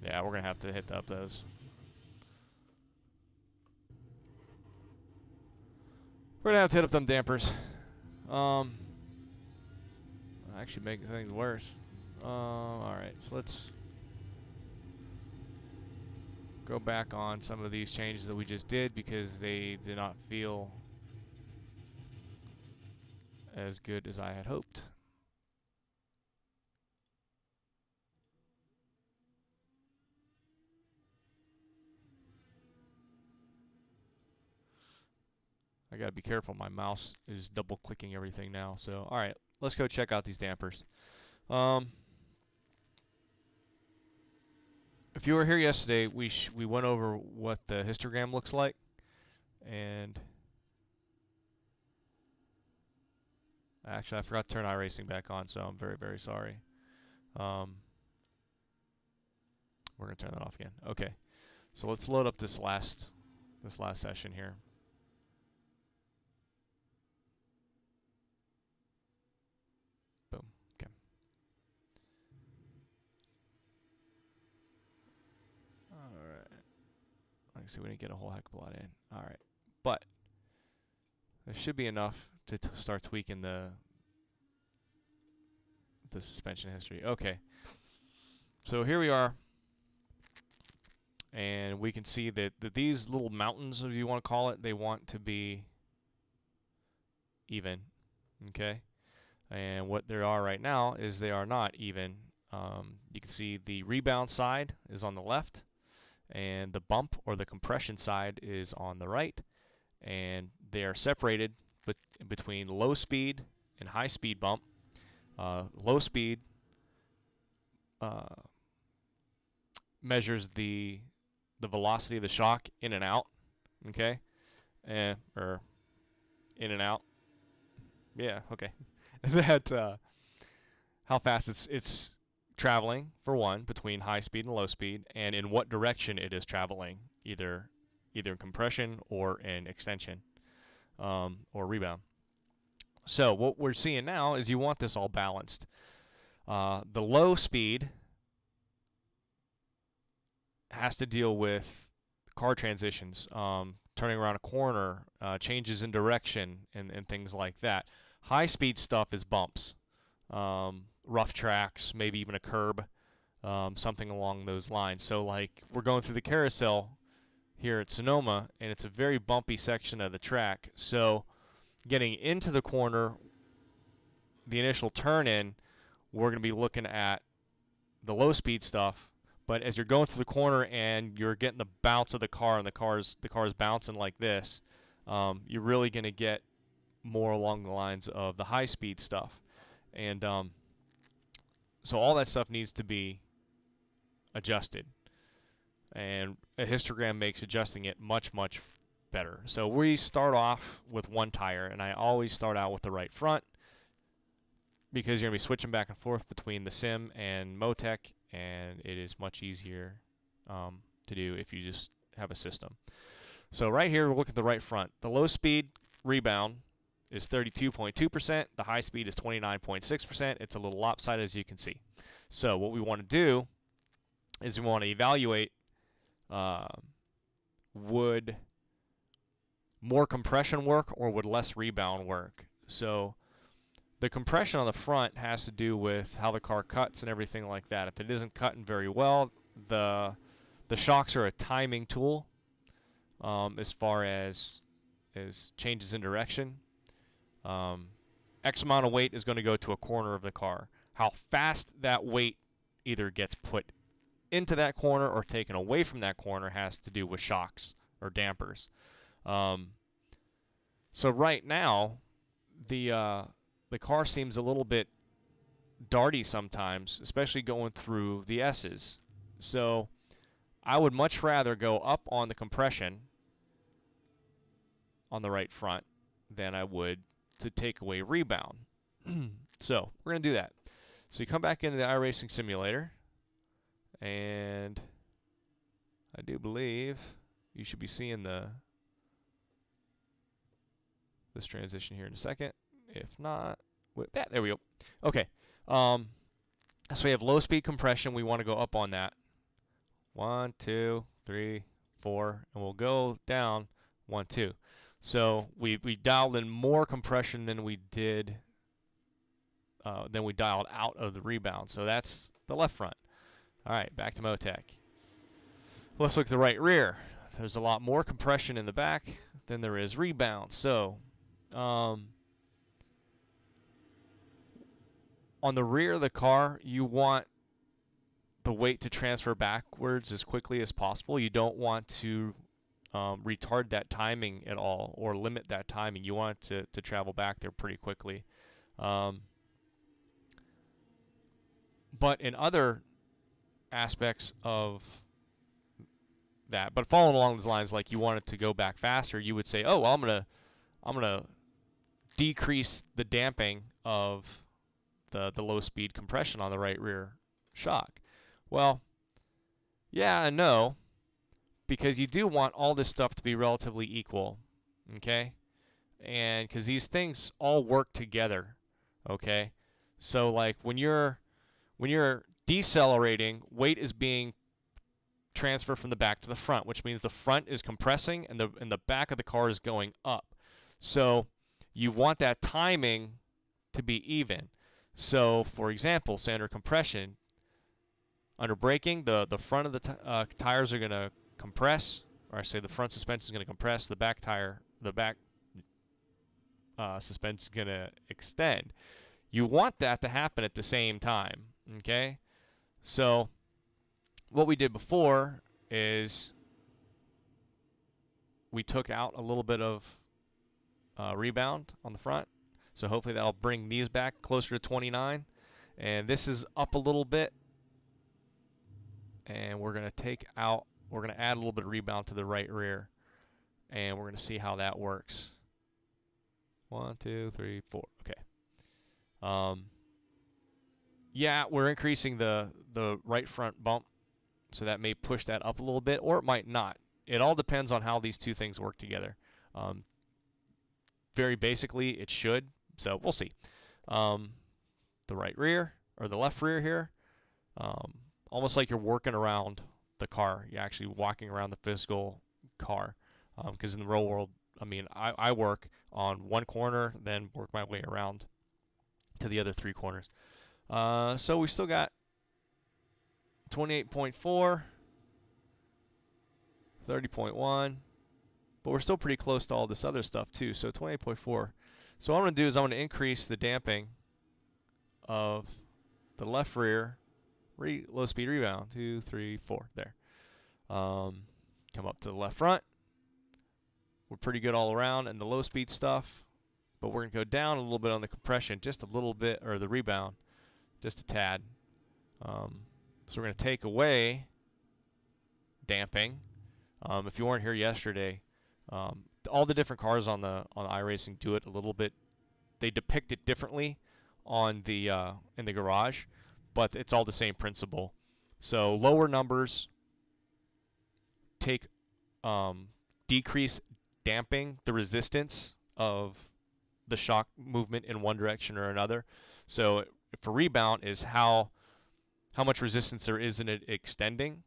S1: Yeah, we're going to have to hit up those. We're going to have to hit up them dampers. Actually making things worse. Alright, so let's go back on some of these changes that we just did because they did not feel as good as I had hoped. I gotta be careful, my mouse is double clicking everything now. So alright, let's go check out these dampers. If you were here yesterday, we went over what the histogram looks like, and actually I forgot to turn iRacing back on, so I'm very, very sorry. We're gonna turn that off again. Okay, so let's load up this last session here. Boom. Okay. All right. Like I said, we didn't get a whole heck of a lot in. All right, but there should be enough to start tweaking the suspension history. Okay. So here we are, and we can see that these little mountains, if you want to call it, they want to be even. Okay. And what there are right now is they are not even. You can see the rebound side is on the left, and the bump or the compression side is on the right, and they are separated between low speed and high speed bump. Low speed measures the velocity of the shock in and out, okay, or in and out. Yeah, okay. That how fast it's traveling, for one, between high speed and low speed, and in what direction it is traveling, either in compression or in extension, or rebound. So what we're seeing now is you want this all balanced. The low speed has to deal with car transitions, turning around a corner, changes in direction, and things like that. High speed stuff is bumps, rough tracks, maybe even a curb, something along those lines. So like we're going through the carousel here at Sonoma, and it's a very bumpy section of the track. So getting into the corner, the initial turn in, we're going to be looking at the low speed stuff. But as you're going through the corner and you're getting the bounce of the car, and the car's bouncing like this, you're really going to get more along the lines of the high speed stuff. And so all that stuff needs to be adjusted, and a histogram makes adjusting it much, much better. So we start off with one tire, and I always start out with the right front because you're going to be switching back and forth between the Sim and Motec, and it is much easier to do if you just have a system. So right here, we'll look at the right front. The low speed rebound is 32.2%. The high speed is 29.6%. It's a little lopsided, as you can see. So what we want to do is we want to evaluate would more compression work or would less rebound work. So the compression on the front has to do with how the car cuts and everything like that. If it isn't cutting very well, the shocks are a timing tool as far as changes in direction. X amount of weight is going to go to a corner of the car. How fast that weight either gets put into that corner or taken away from that corner has to do with shocks or dampers. So right now, the car seems a little bit darty sometimes, especially going through the S's. So I would much rather go up on the compression on the right front than I would to take away rebound. So we're going to do that. So you come back into the iRacing simulator, and I do believe you should be seeing this transition here in a second. If not, there we go. Okay. So we have low speed compression. We want to go up on that. 1, 2, 3, 4, and we'll go down 1, 2. So we dialed in more compression than we did than we dialed out of the rebound. So that's the left front. All right, back to Motec. Let's look at the right rear. There's a lot more compression in the back than there is rebound. So on the rear of the car, you want the weight to transfer backwards as quickly as possible. You don't want to retard that timing at all or limit that timing. You want it to travel back there pretty quickly. But in other aspects of that, but following along those lines, like you want it to go back faster, you would say, oh, well, I'm gonna decrease the damping of the low speed compression on the right rear shock. Well, yeah and no, because you do want all this stuff to be relatively equal, okay? And because these things all work together, okay? So like when you're decelerating, weight is being transferred from the back to the front, which means the front is compressing and the back of the car is going up. So you want that timing to be even. So for example, standard compression, under braking, the front of the tires are going to compress, or I say the front suspension is going to compress, the back suspension is going to extend. You want that to happen at the same time, okay? So what we did before is we took out a little bit of rebound on the front. So hopefully that'll bring these back closer to 29. And this is up a little bit. And we're going to add a little bit of rebound to the right rear. And we're going to see how that works. 1, 2, 3, 4. Okay. Yeah, we're increasing the right front bump. So that may push that up a little bit, or it might not. It all depends on how these two things work together. Very basically, it should. So we'll see. The right rear, or the left rear here, almost like you're working around the car. You're actually walking around the physical car. Because in the real world, I mean, I work on one corner, then work my way around to the other 3 corners. So we still got 28.4, 30.1, but we're still pretty close to all this other stuff too. So 28.4. So what I'm going to do is I'm going to increase the damping of the left rear low speed rebound. 2, 3, 4. There. Come up to the left front. We're pretty good all around in the low speed stuff, but we're going to go down a little bit on the compression, just a little bit, or the rebound, just a tad. So we're going to take away damping. If you weren't here yesterday, all the different cars on the iRacing do it a little bit. They depict it differently on the in the garage, but it's all the same principle. So lower numbers decrease damping the resistance of the shock movement in one direction or another. So for rebound is how much resistance there is in it extending.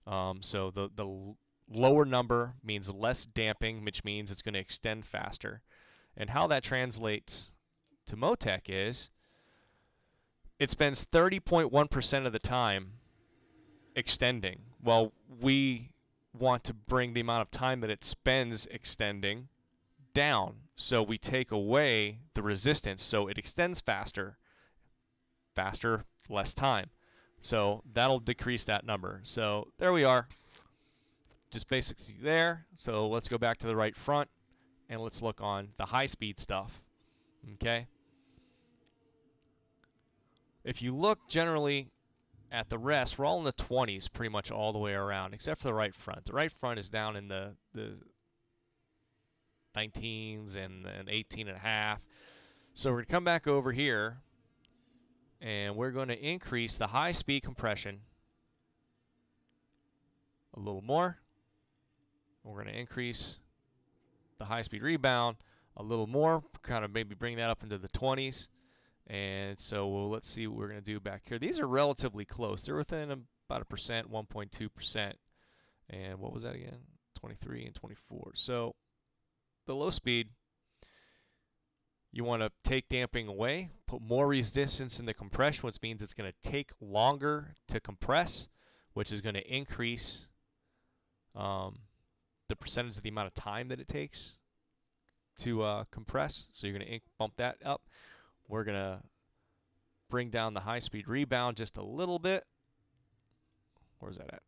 S1: So the lower number means less damping, which means it's going to extend faster. And how that translates to Motec is it spends 30.1% of the time extending. Well, we want to bring the amount of time that it spends extending down. So we take away the resistance, so it extends faster, less time. So that'll decrease that number. So there we are. Just basically there. So let's go back to the right front and let's look on the high-speed stuff. Okay? If you look generally at the rest, we're all in the 20s pretty much all the way around, except for the right front. The right front is down in the 19s and 18 and a half. So we're going to come back over here, and we're going to increase the high-speed compression a little more. We're going to increase the high-speed rebound a little more, kind of maybe bring that up into the 20s. And so let's see what we're going to do back here. These are relatively close. They're within about 1%, 1.2%. And what was that again? 23 and 24. So the low speed, you want to take damping away, put more resistance in the compression, which means it's going to take longer to compress, which is going to increase the percentage of the amount of time that it takes to compress. So you're going to bump that up. We're going to bring down the high-speed rebound just a little bit. Where's that at?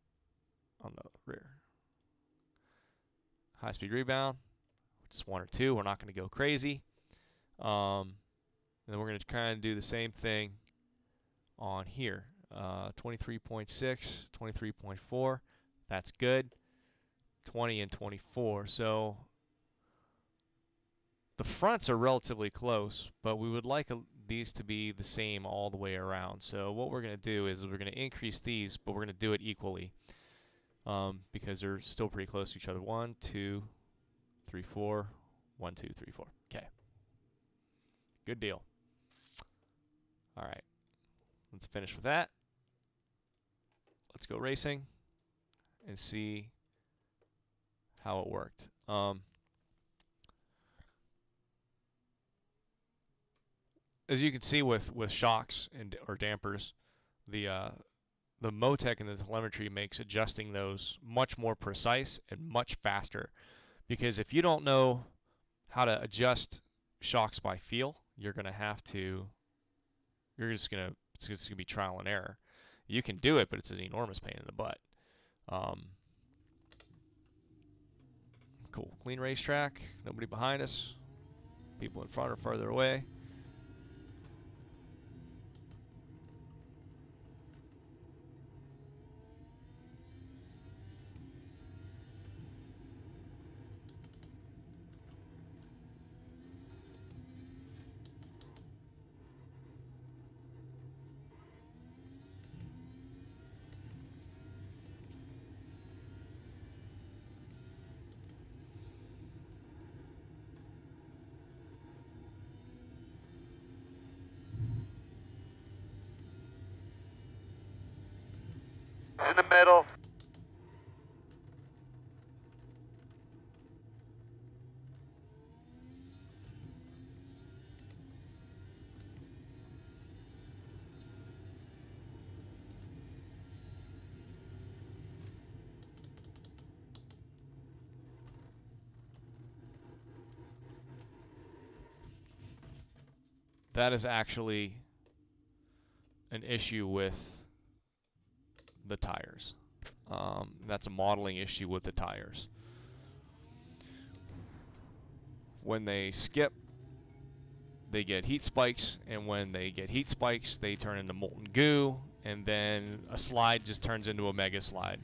S1: On the rear. High-speed rebound, just 1 or 2. We're not going to go crazy. And then we're going to kind of do the same thing on here. 23.6, 23.4. That's good. 20 and 24. So the fronts are relatively close, but we would like these to be the same all the way around. So what we're going to do is we're going to increase these, but we're going to do it equally because they're still pretty close to each other. 1, 2, 3, 4. 1, 2, 3, 4. Okay. Good deal. All right. Let's finish with that. Let's go racing and see how it worked. As you can see with shocks or dampers, the Motec and the telemetry makes adjusting those much more precise and much faster. Because if you don't know how to adjust shocks by feel, you're just gonna be trial and error. You can do it, but it's an enormous pain in the butt. Cool, clean racetrack. Nobody behind us. People in front are farther away.
S2: In the middle.
S1: That is actually an issue with the tires. That's a modeling issue with the tires. When they skip, they get heat spikes, and when they get heat spikes, they turn into molten goo, and then a slide just turns into a mega slide.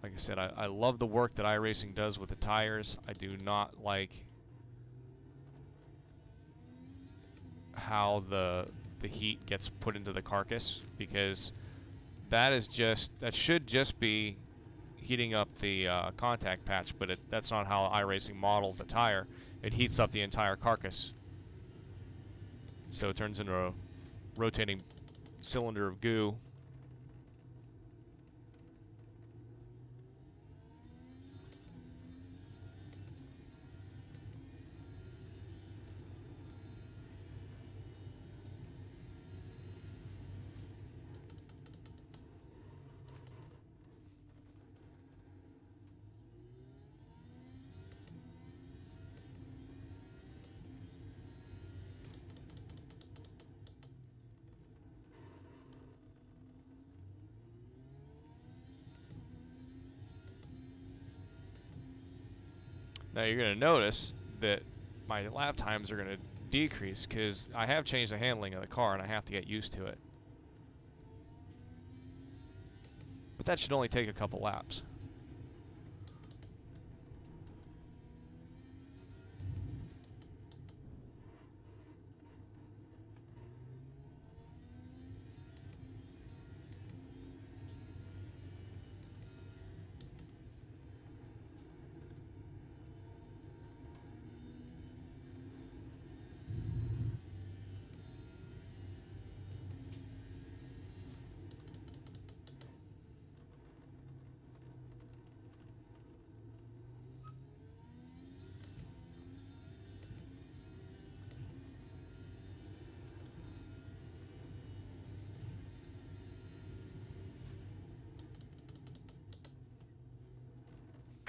S1: Like I said, I love the work that iRacing does with the tires. I do not like how the heat gets put into the carcass, because that should just be heating up the contact patch, but that's not how iRacing models the tire. It heats up the entire carcass, so it turns into a rotating cylinder of goo. Now you're going to notice that my lap times are going to decrease because I have changed the handling of the car and I have to get used to it. But that should only take a couple laps.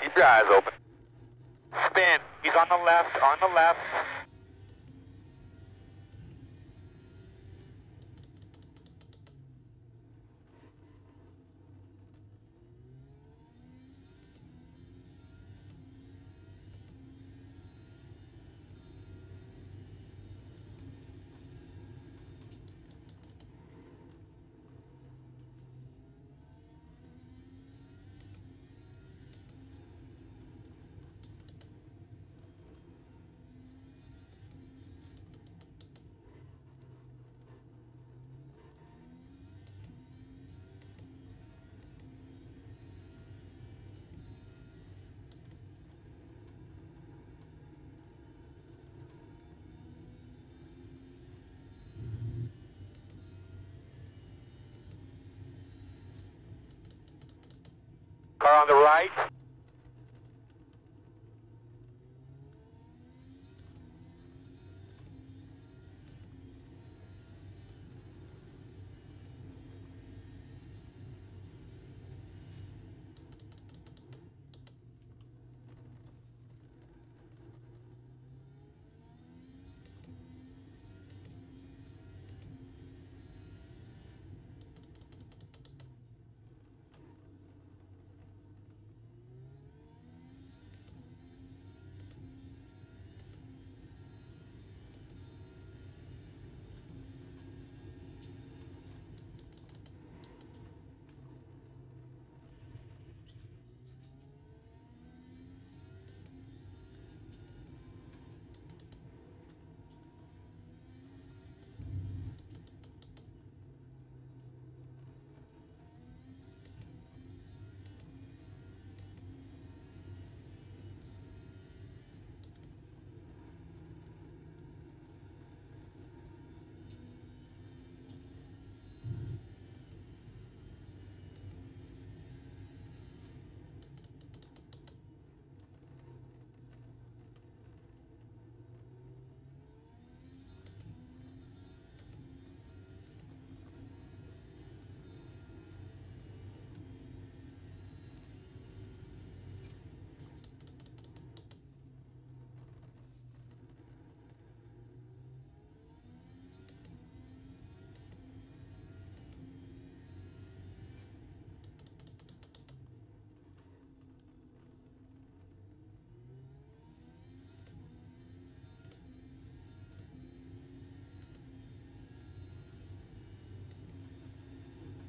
S2: Keep your eyes open. Spin. He's on the left, on the left. Car on the right.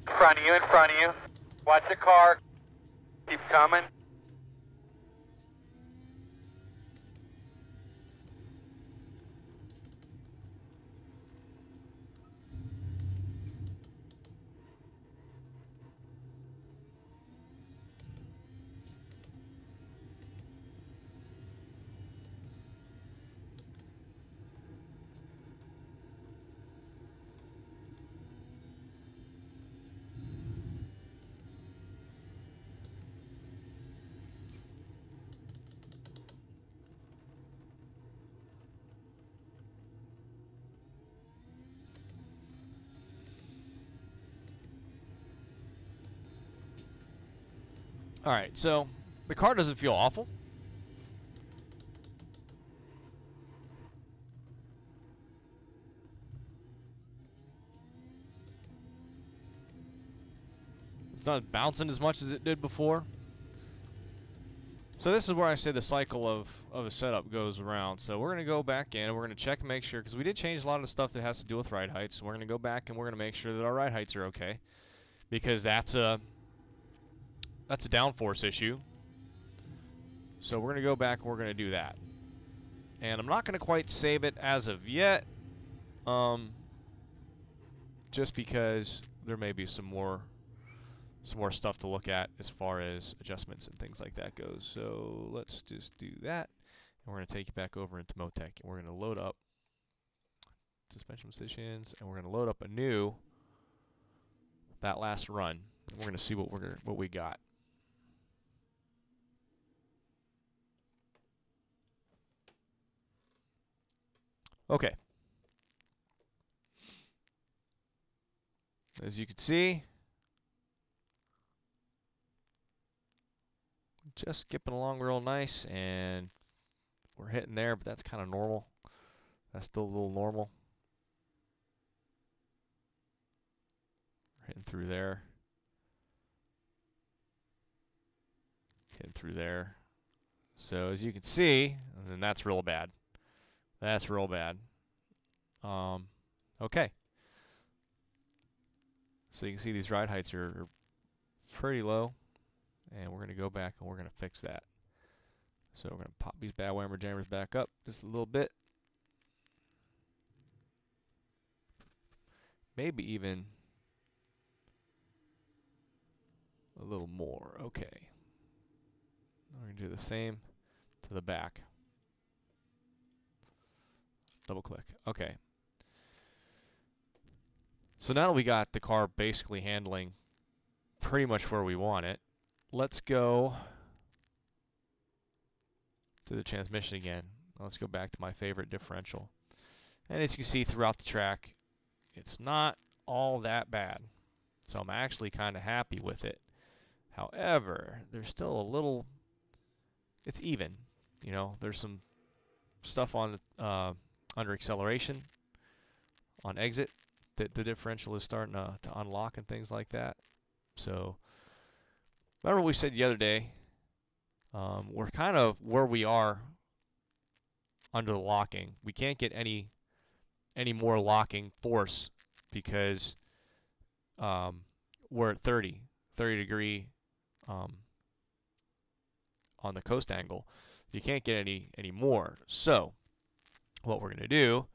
S2: In front of you, in front of you. Watch the car. Keep coming.
S1: All right, so the car doesn't feel awful. It's not bouncing as much as it did before. So this is where I say the cycle of a setup goes around. So we're going to go back in and we're going to check and make sure, because we did change a lot of the stuff that has to do with ride heights. So we're going to go back and we're going to make sure that our ride heights are okay, because that's a downforce issue. So we're going to go back and we're going to do that. And I'm not going to quite save it as of yet, just because there may be some more stuff to look at as far as adjustments and things like that goes. So let's just do that. And we're going to take you back over into Motec, and we're going to load up suspension positions, and we're going to load up anew that last run. And we're going to see what we got. Okay. As you can see, just skipping along real nice, and we're hitting there, but that's kind of normal. That's still a little normal. We're hitting through there. Hitting through there. So as you can see, and that's real bad. That's real bad. Okay. So you can see these ride heights are pretty low, and we're going to go back and we're going to fix that. So we're going to pop these bad whammer jammers back up just a little bit. Maybe even a little more. Okay. We're going to do the same to the back. Double click. Okay. So now that we got the car basically handling pretty much where we want it, let's go to the transmission again. Let's go back to my favorite differential. And as you can see throughout the track, it's not all that bad. So I'm actually kind of happy with it. However, there's still a little, it's even. You know, there's some stuff on under acceleration on exit that the differential is starting to unlock and things like that. So remember what we said the other day, we're kind of where we are under the locking. We can't get any more locking force because we're at 30 degree on the coast angle. You can't get any more. So what we're going to do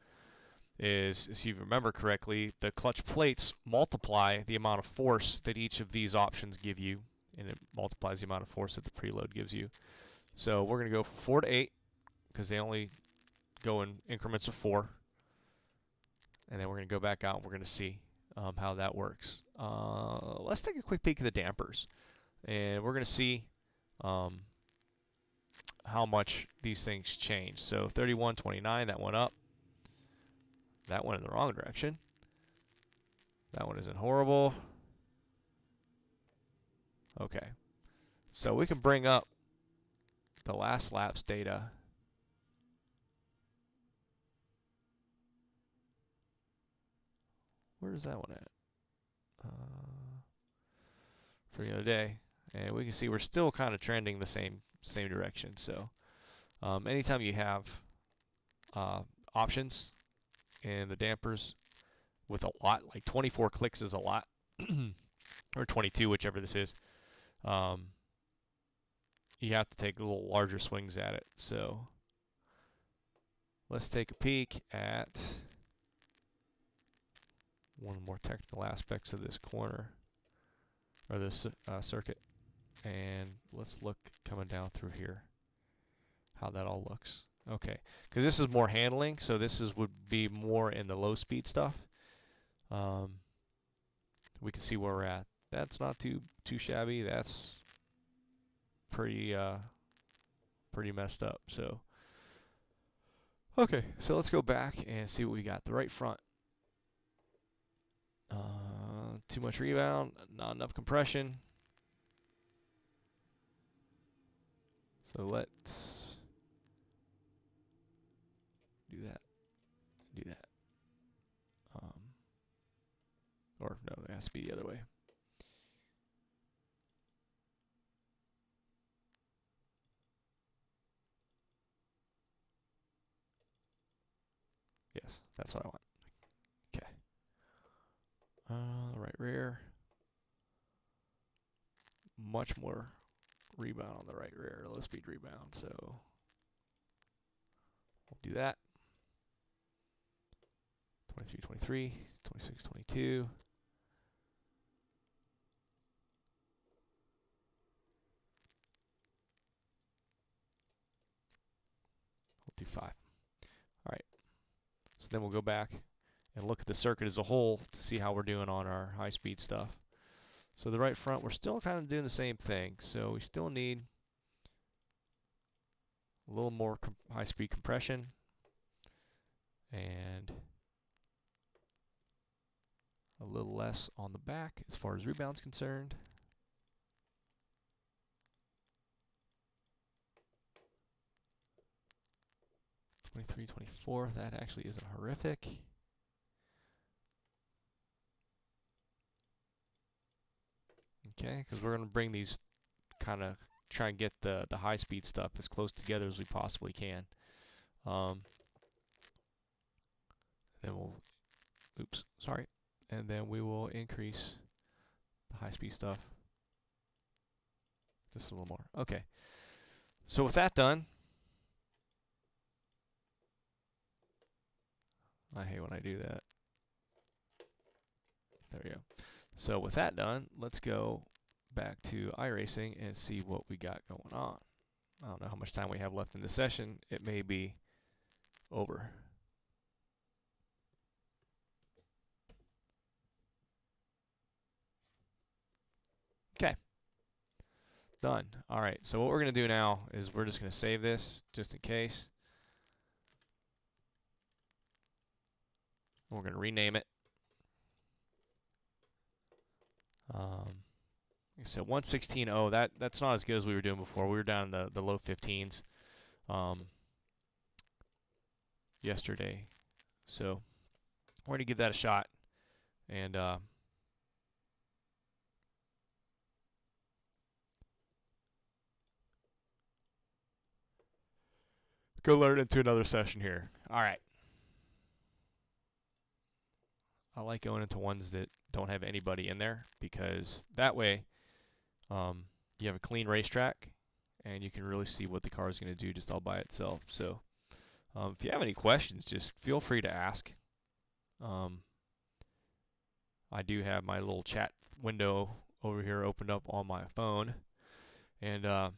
S1: is, if you remember correctly, the clutch plates multiply the amount of force that each of these options give you, and it multiplies the amount of force that the preload gives you. So we're going to go from 4 to 8 because they only go in increments of 4. And then we're going to go back out and we're going to see how that works. Let's take a quick peek at the dampers. And we're going to see how much these things change. So 31.29, that went up. That went in the wrong direction. That one isn't horrible. Okay. So we can bring up the last lap's data. Where's that one at? For the other day. And we can see we're still kind of trending the same direction. So anytime you have options in the dampers with a lot, like 24 clicks is a lot, or 22, whichever this is, you have to take a little larger swings at it. So let's take a peek at one of the more technical aspects of this corner, or this circuit. And let's look coming down through here, how that all looks. Okay, because this is more handling, so this would be more in the low speed stuff. We can see where we're at. That's not too shabby. That's pretty messed up. So okay, so let's go back and see what we got. The right front. Too much rebound, not enough compression. So let's do that. Or no, it has to be the other way. Yes, that's what I want. Okay. Right rear. Much more rebound on the right rear, low speed rebound. So we'll do that. 23, 23, 26, 22. We'll do 5. All right. So then we'll go back and look at the circuit as a whole to see how we're doing on our high-speed stuff. So the right front, we're still kind of doing the same thing. So we still need a little more high-speed compression and a little less on the back as far as rebound's concerned. '23, '24, that actually isn't horrific. Okay, because we're going to bring these kind of try and get the high-speed stuff as close together as we possibly can. Then we'll, oops, sorry. And then we will increase the high-speed stuff just a little more. Okay. So with that done, I hate when I do that. There we go. So with that done, let's go back to iRacing and see what we got going on. I don't know how much time we have left in the session. It may be over. Okay. Done. All right. So what we're going to do now is we're just going to save this just in case. We're going to rename it. So 116.0, that's not as good as we were doing before. We were down in the low 15s yesterday. So we're going to give that a shot. And go learn into another session here. All right. I like going into ones that don't have anybody in there because that way you have a clean racetrack and you can really see what the car is going to do just all by itself. So if you have any questions, just feel free to ask. I do have my little chat window over here opened up on my phone. And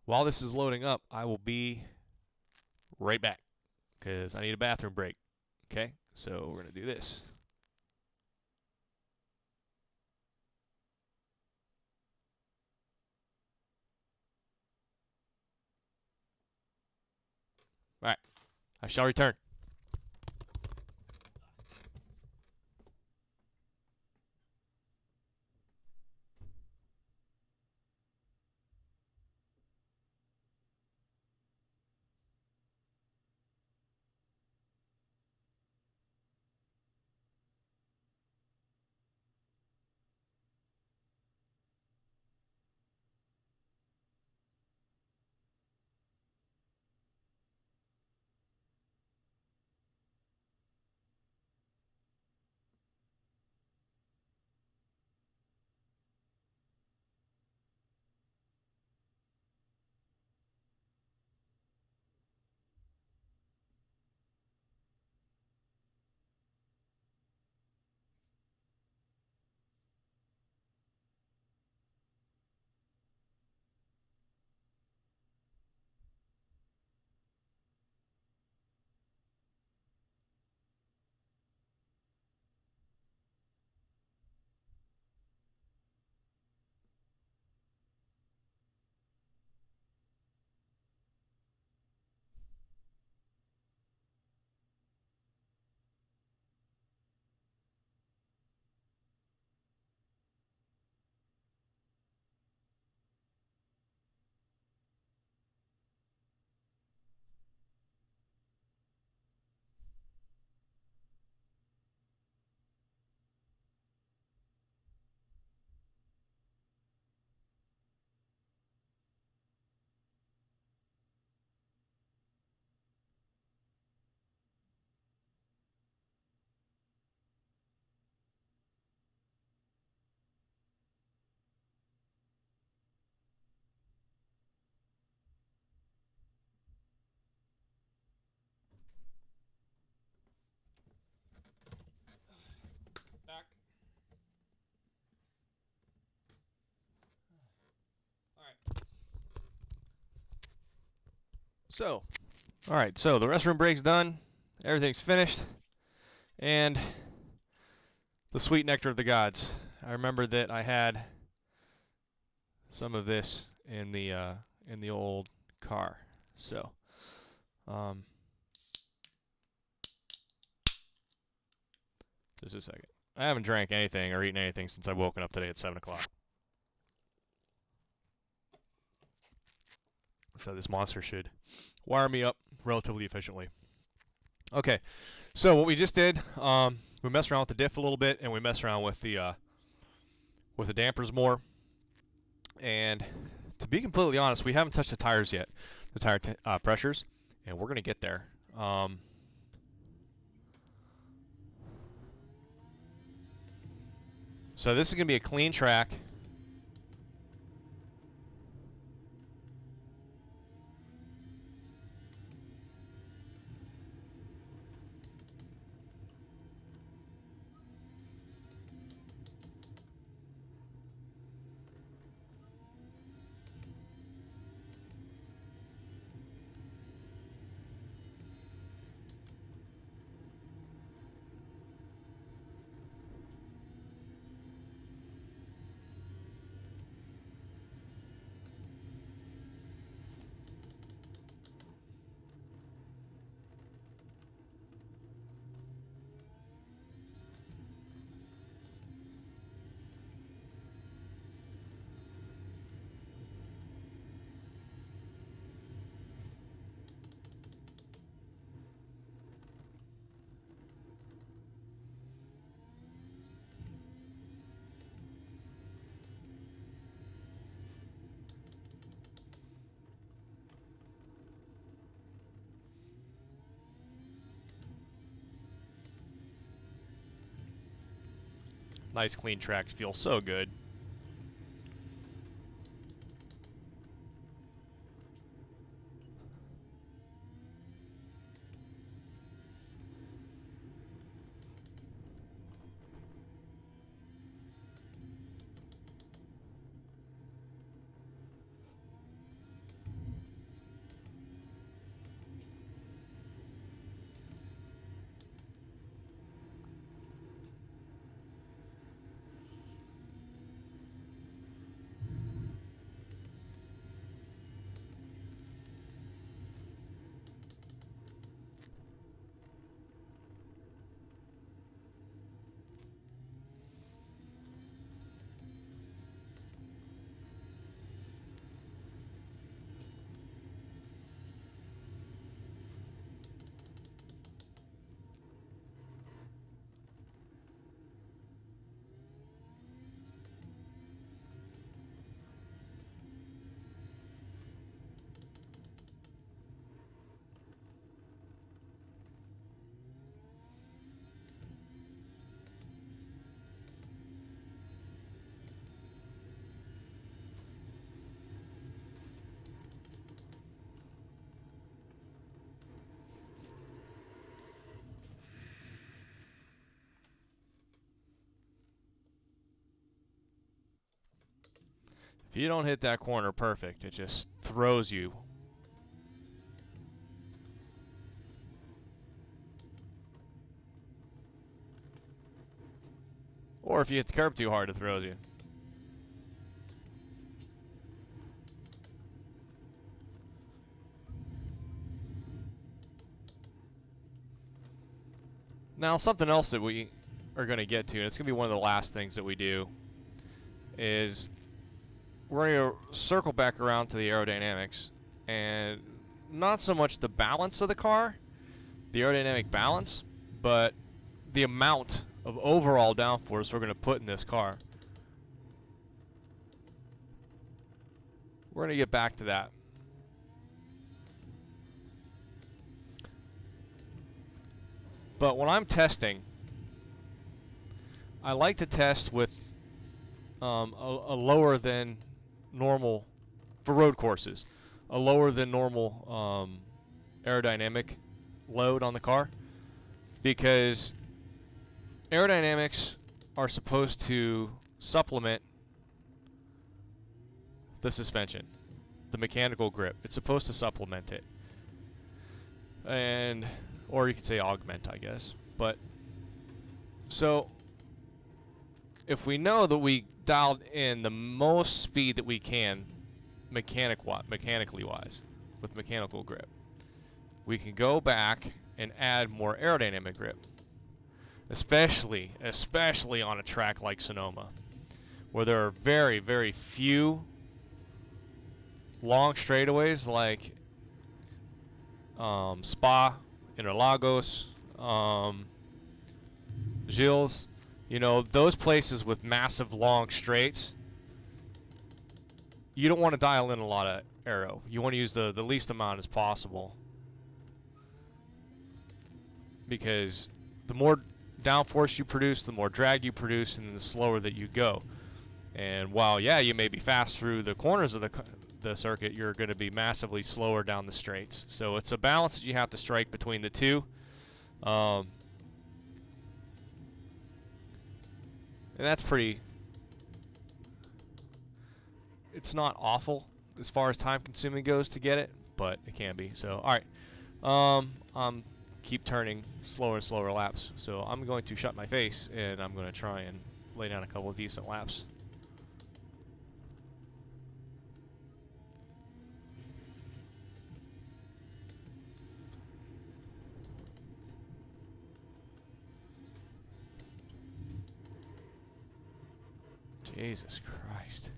S1: while this is loading up, I will be right back because I need a bathroom break. Okay, so we're going to do this. All right, I shall return. So, all right, so the restroom break's done. Everything's finished. And the sweet nectar of the gods. I remember that I had some of this in the old car. So, just a second. I haven't drank anything or eaten anything since I've woken up today at 7 o'clock. So this monster should wire me up relatively efficiently. Okay, so what we just did, we messed around with the diff a little bit, and we messed around with the dampers more. And to be completely honest, we haven't touched the tires yet, the tire pressures, and we're going to get there. So this is going to be a clean track. Nice clean tracks feel so good. If you don't hit that corner perfect, it just throws you. Or if you hit the curb too hard, it throws you. Now, something else that we are going to get to, and it's going to be one of the last things that we do, is we're going to circle back around to the aerodynamics, and not so much the balance of the car, the aerodynamic balance, but the amount of overall downforce we're going to put in this car. We're going to get back to that. But when I'm testing, I like to test with a lower than normal, for road courses, a lower than normal aerodynamic load on the car, because aerodynamics are supposed to supplement the suspension, the mechanical grip. It's supposed to supplement it. And, or you could say augment, I guess. But, so, if we know that we dialed in the most speed that we can, mechanically wise, with mechanical grip, we can go back and add more aerodynamic grip. Especially on a track like Sonoma, where there are very, very few long straightaways like Spa, Interlagos, Gilles. You know, those places with massive long straights, you don't want to dial in a lot of aero. You want to use the least amount as possible, because the more downforce you produce, the more drag you produce, and the slower that you go. And while, yeah, you may be fast through the corners of the circuit, you're going to be massively slower down the straights. So it's a balance that you have to strike between the two. And that's pretty... It's not awful as far as time consuming goes to get it, but it can be. So, all right. I'm keep turning slower and slower laps. So I'm going to shut my face, and I'm going to try and lay down a couple of decent laps. Jesus Christ.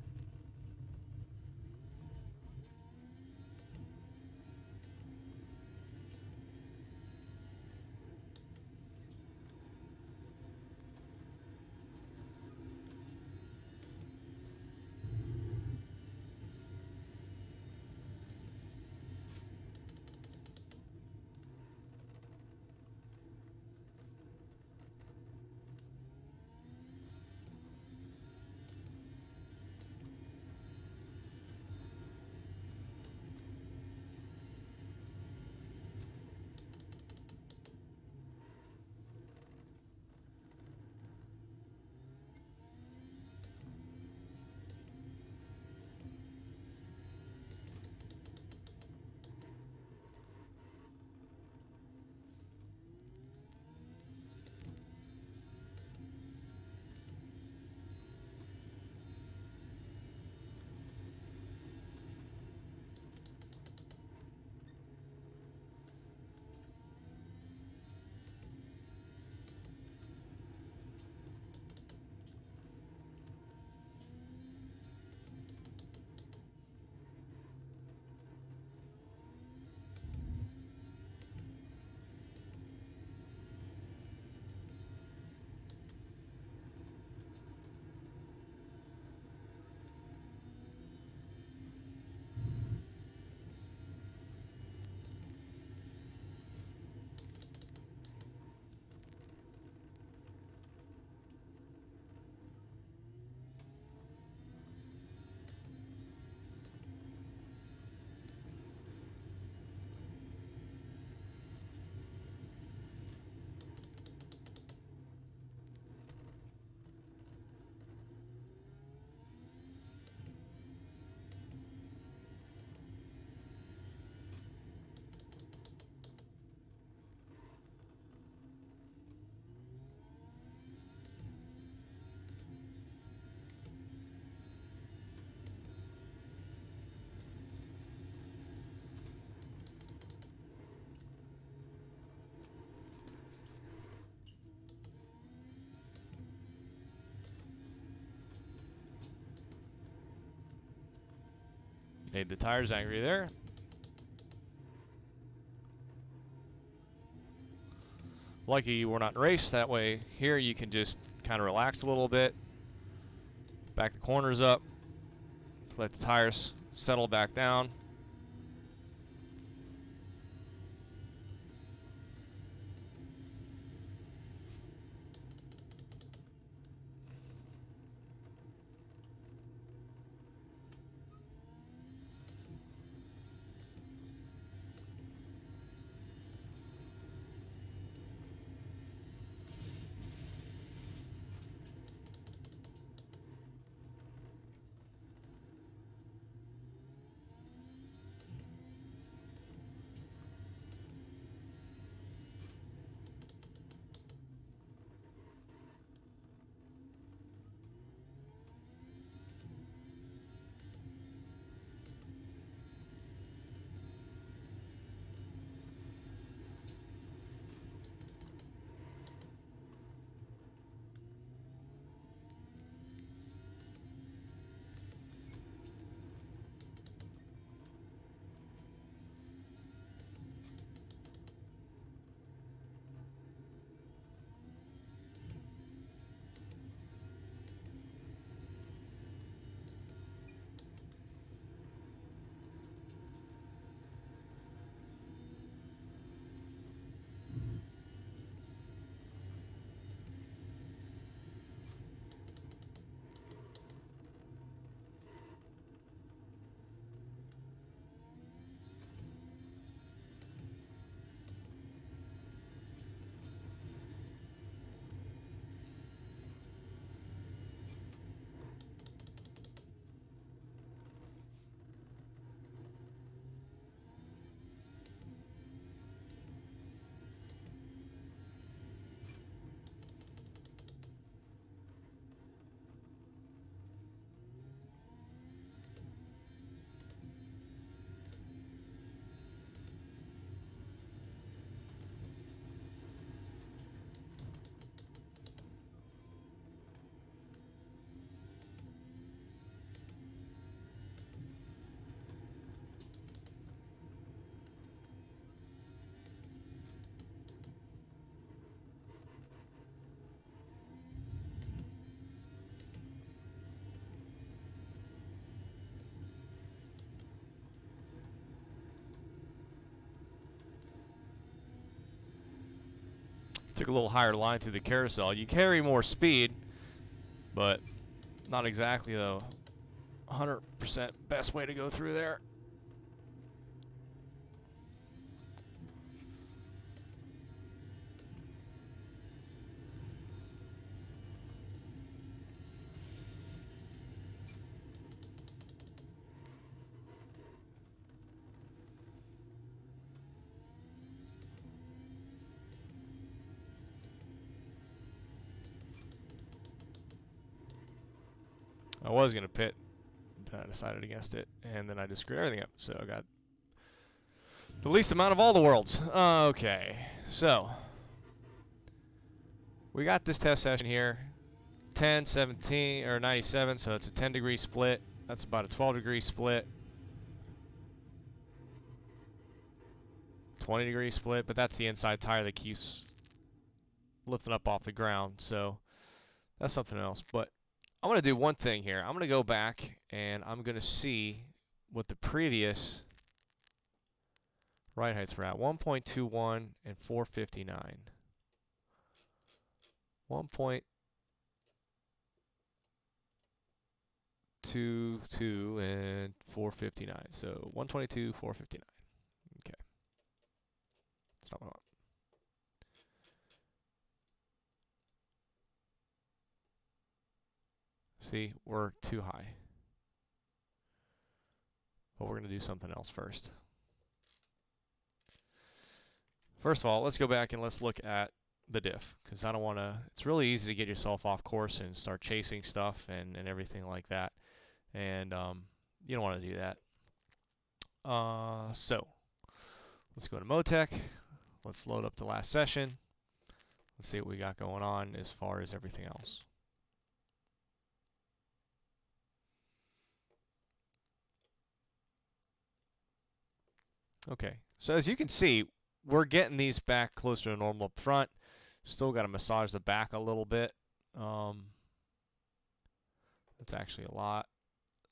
S1: Made the tires angry there. Lucky we're not in a race. That way, here you can just kind of relax a little bit. Back the corners up. Let the tires settle back down. Took a little higher line through the carousel. You carry more speed, but not exactly the 100% best way to go through there. I was going to pit, but I decided against it, and then I just screwed everything up. So I got the least amount of all the worlds. Okay, so we got this test session here, 10, 17, or 97, so it's a 10-degree split. That's about a 12-degree split. 20-degree split, but that's the inside tire that keeps lifting up off the ground, so that's something else. But I'm going to do one thing here. I'm going to go back and I'm going to see what the previous ride heights were at. 1.21 and 459. 1.22 and 459. So 122, 459. Okay. That's not what I want. See, we're too high. But we're going to do something else first. First of all, let's go back and let's look at the diff, because I don't want to, it's really easy to get yourself off course and start chasing stuff and everything like that. And you don't want to do that. So, let's go to Motec. Let's load up the last session. Let's see what we got going on as far as everything else. Okay, so as you can see, we're getting these back closer to normal up front. Still got to massage the back a little bit. That's actually a lot.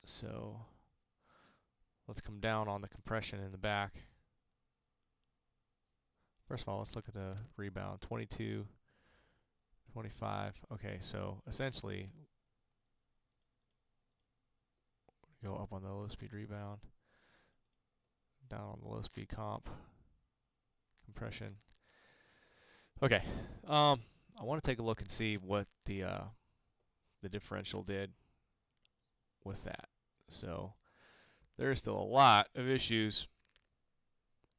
S1: So let's come down on the compression in the back. First of all, let's look at the rebound. 22, 25. Okay, so essentially, go up on the low speed rebound, down on the low speed comp, compression. Okay, I want to take a look and see what the differential did with that. So there's still a lot of issues.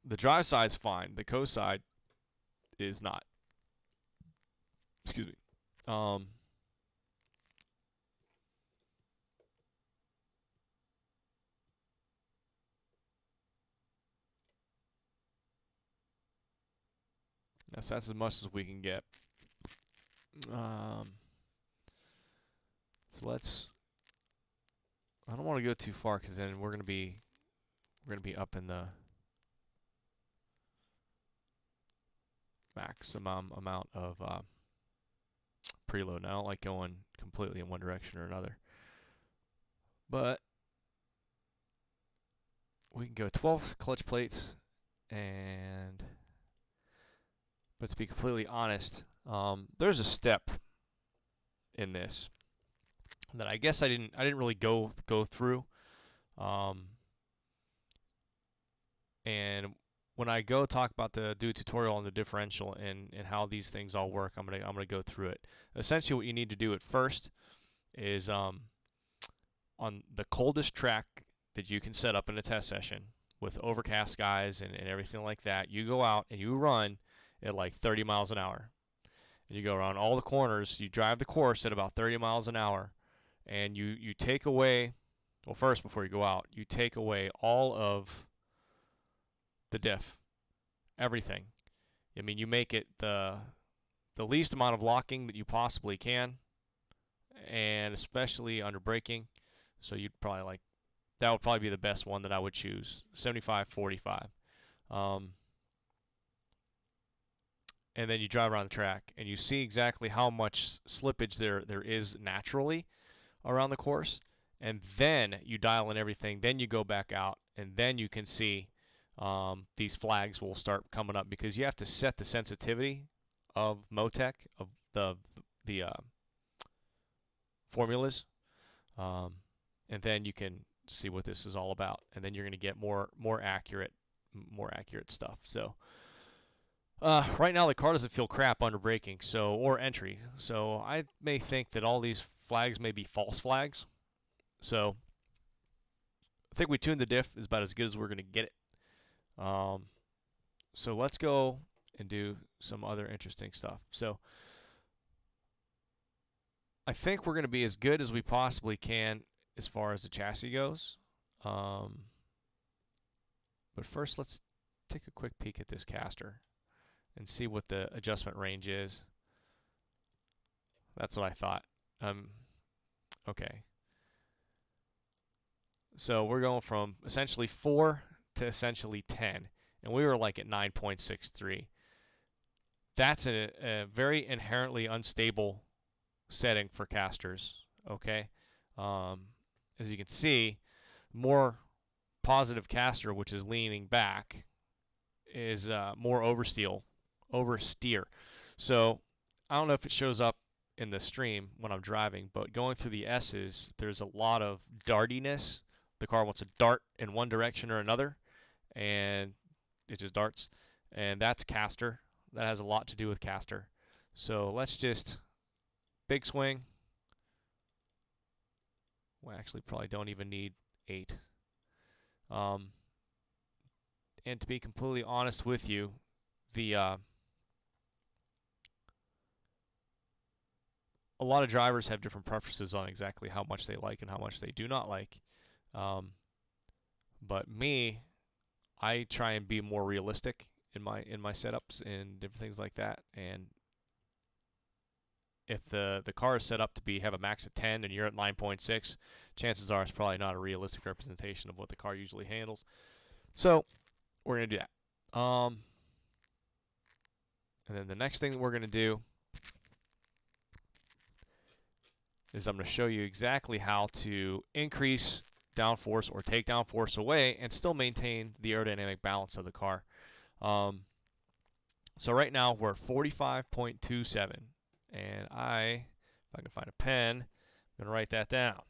S1: The drive side's fine. The coast side is not. Excuse me. That's as much as we can get. So let's. I don't want to go too far because then we're gonna be up in the maximum amount of preload. And I don't like going completely in one direction or another. But we can go 12 clutch plates, and but to be completely honest, there's a step in this that I guess I didn't really go through. And when I go talk about do a tutorial on the differential and how these things all work, I'm gonna go through it. Essentially, what you need to do at first is on the coldest track that you can set up in a test session with overcast skies and everything like that, you go out and you run at like 30 miles an hour. And you go around all the corners, you drive the course at about 30 miles an hour, and you take away, well, first before you go out, you take away all of the diff, everything. I mean, you make it the least amount of locking that you possibly can, and especially under braking. So you'd probably like, that would probably be the best one that I would choose, 75-45. And then you drive around the track and you see exactly how much slippage there is naturally around the course, and then you dial in everything, then you go back out, and then you can see these flags will start coming up because you have to set the sensitivity of Motec, of the formulas, um, and then you can see what this is all about, and then you're going to get more accurate stuff. So right now the car doesn't feel crap under braking, so or entry. So I may think that all these flags may be false flags. So I think we tuned the diff is about as good as we're going to get it. So let's go and do some other interesting stuff. So I think we're going to be as good as we possibly can as far as the chassis goes. But first, let's take a quick peek at this caster and see what the adjustment range is. That's what I thought. Okay. So we're going from essentially 4 to essentially 10, and we were like at 9.63. That's a very inherently unstable setting for casters. Okay. As you can see, more positive caster, which is leaning back, is more oversteer. So I don't know if it shows up in the stream when I'm driving, but going through the S's, there's a lot of dartiness. The car wants to dart in one direction or another, and it just darts. And that's caster. That has a lot to do with caster. So let's just big swing. We actually probably don't even need 8. And to be completely honest with you, the a lot of drivers have different preferences on exactly how much they like and how much they do not like. But me, I try and be more realistic in my setups and different things like that. And if the car is set up to have a max of 10 and you're at 9.6, chances are it's probably not a realistic representation of what the car usually handles. So we're going to do that. And then the next thing that we're going to do is I'm going to show you exactly how to increase downforce or take downforce away and still maintain the aerodynamic balance of the car. So right now we're at 45.27, and if I can find a pen, I'm going to write that down.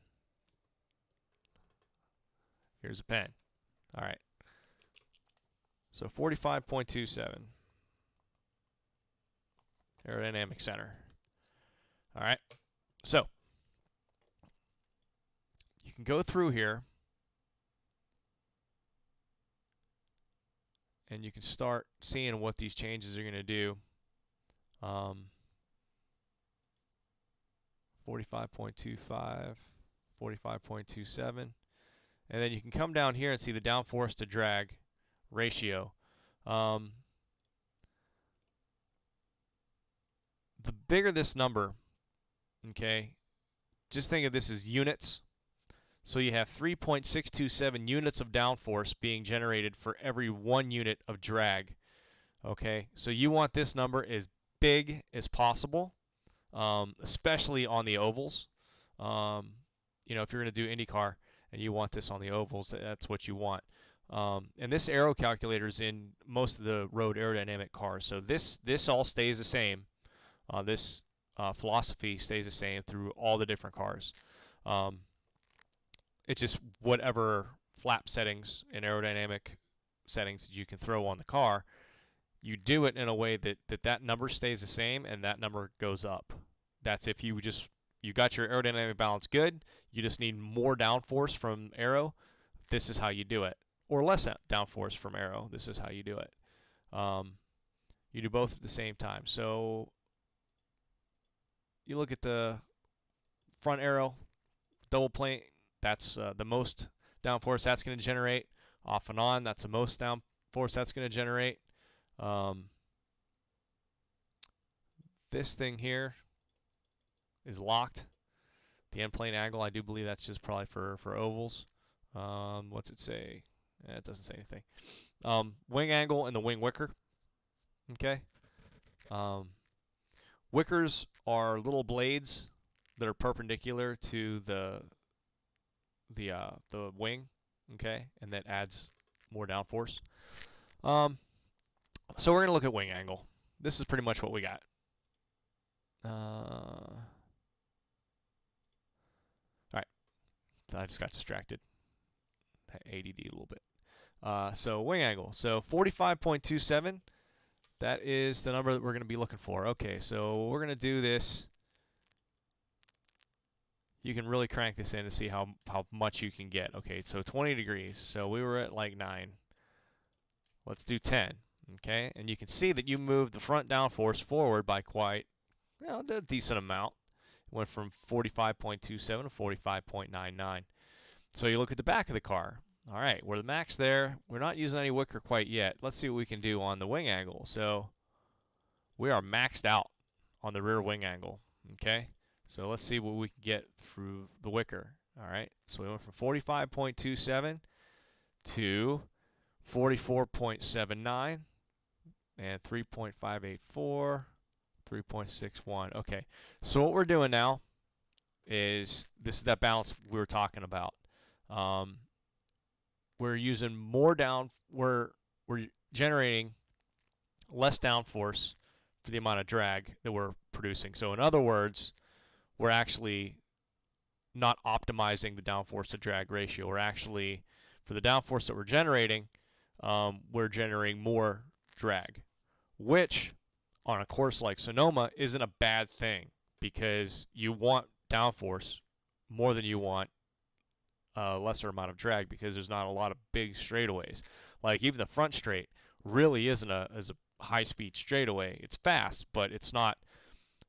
S1: Here's a pen. All right. So 45.27 aerodynamic center. All right. So you can go through here and you can start seeing what these changes are going to do. 45.25, 45.27, and then you can come down here and see the downforce to drag ratio. The bigger this number, okay, just think of this as units. So you have 3.627 units of downforce being generated for every 1 unit of drag. Okay, so you want this number as big as possible, especially on the ovals. You know, if you're going to do IndyCar and you want this on the ovals, that's what you want. And this aero calculator is in most of the road aerodynamic cars. So this all stays the same. This philosophy stays the same through all the different cars. It's just whatever flap settings and aerodynamic settings that you can throw on the car, you do it in a way that number stays the same and that number goes up. That's if you got your aerodynamic balance good, you just need more downforce from aero, this is how you do it. Or less downforce from aero, this is how you do it. You do both at the same time. So you look at the front aero, double plane, that's the most downforce that's going to generate. Off and on, that's the most downforce that's going to generate. This thing here is locked. The end plane angle, I do believe that's just probably for ovals. What's it say? It doesn't say anything. Wing angle and the wing wicker. Okay. Wickers are little blades that are perpendicular to the wing, okay, and that adds more downforce. So we're going to look at wing angle. This is pretty much what we got. All right, I just got distracted. ADD a little bit. So wing angle. So 45.27. That is the number that we're going to be looking for. Okay, so we're going to do this. You can really crank this in to see how much you can get. Okay, so 20 degrees. So we were at like 9. Let's do 10. Okay, and you can see that you moved the front downforce forward by quite, a decent amount. It went from 45.27 to 45.99. So you look at the back of the car. All right, we're the max there. We're not using any wicker quite yet. Let's see what we can do on the wing angle. So we are maxed out on the rear wing angle. Okay, so let's see what we can get through the wicker. All right, so we went from 45.27 to 44.79 and 3.584, 3.61. Okay, so what we're doing now is this is that balance we were talking about. We're using more we're generating less downforce for the amount of drag that we're producing. So in other words, we're actually not optimizing the downforce to drag ratio. We're actually, for the downforce that we're generating more drag, which on a course like Sonoma isn't a bad thing because you want downforce more than you want a lesser amount of drag because there's not a lot of big straightaways. Like even the front straight really isn't a high-speed straightaway. It's fast, but it's not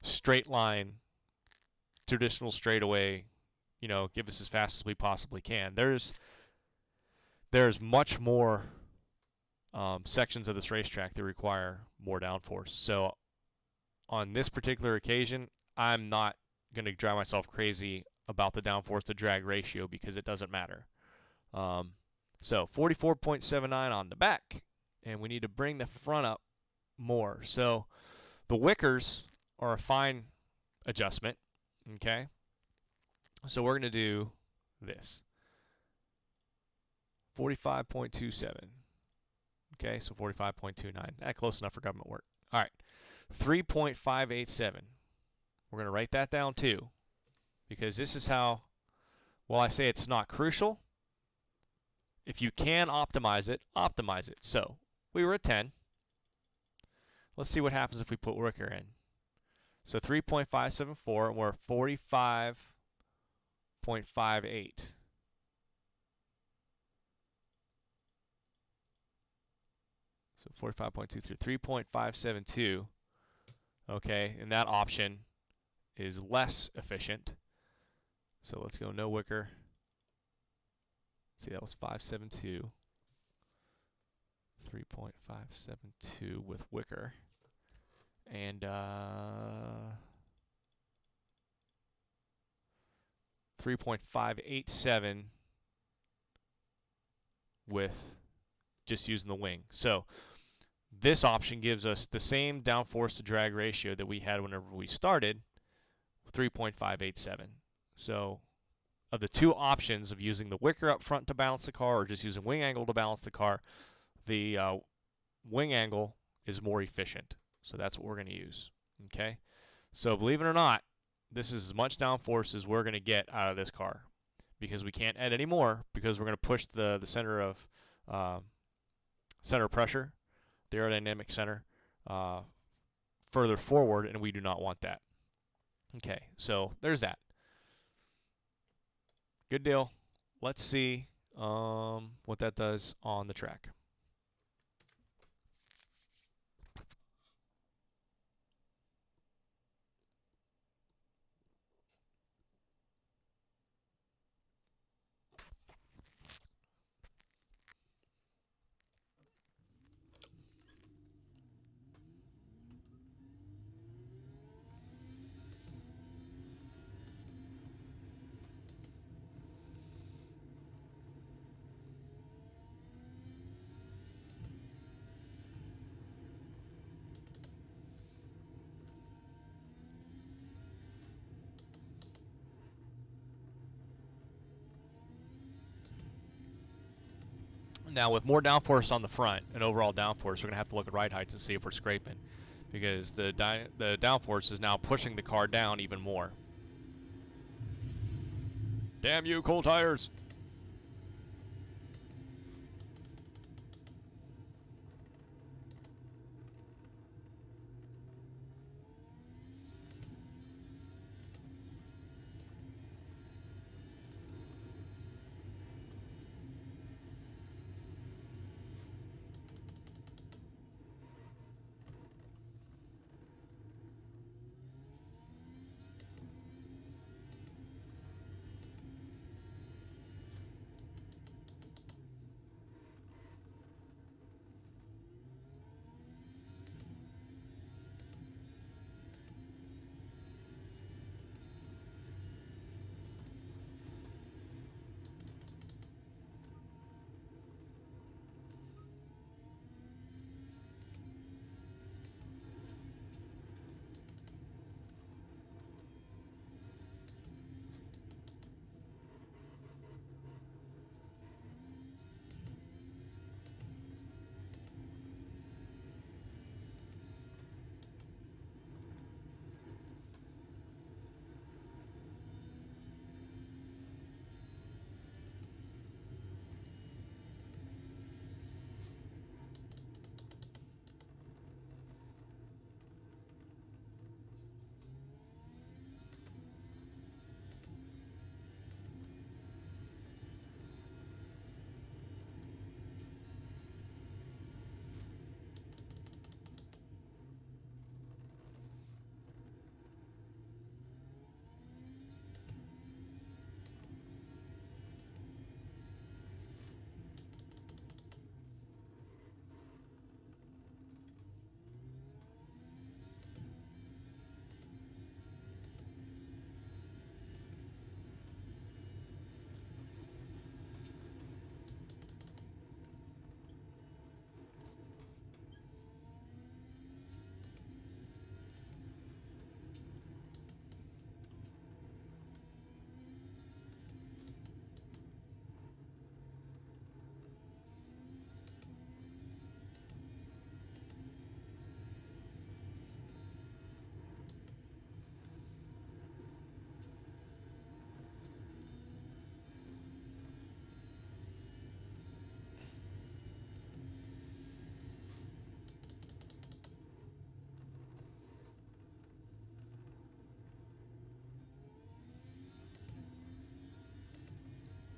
S1: straight line, traditional straightaway. Give us as fast as we possibly can. There's much more sections of this racetrack that require more downforce. So on this particular occasion, I'm not going to drive myself crazy about the downforce to drag ratio because it doesn't matter. So 44.79 on the back, and we need to bring the front up more. So the wickers are a fine adjustment, okay? So we're going to do this. 45.27. Okay, so 45.29. Close enough for government work. All right, 3.587. We're going to write that down too, because this is how, well, I say it's not crucial. If you can optimize it, optimize it. So we were at 10. Let's see what happens if we put wicker in. So 3.574, and we're 45.58. So 45.23, 3.572. Okay, and that option is less efficient. So let's go no wicker. Let's see, that was 572. 3.572 with wicker. And 3.587 with just using the wing. So this option gives us the same downforce to drag ratio that we had whenever we started, 3.587. So of the two options of using the wicker up front to balance the car or just using wing angle to balance the car, the wing angle is more efficient. So that's what we're going to use. Okay. So believe it or not, this is as much downforce as we're going to get out of this car because we can't add any more because we're going to push the center of pressure, the aerodynamic center, further forward, and we do not want that. Okay, so there's that. Good deal. Let's see what that does on the track. Now, with more downforce on the front and overall downforce, we're going to have to look at ride heights and see if we're scraping. because the downforce is now pushing the car down even more. Damn you, cold tires!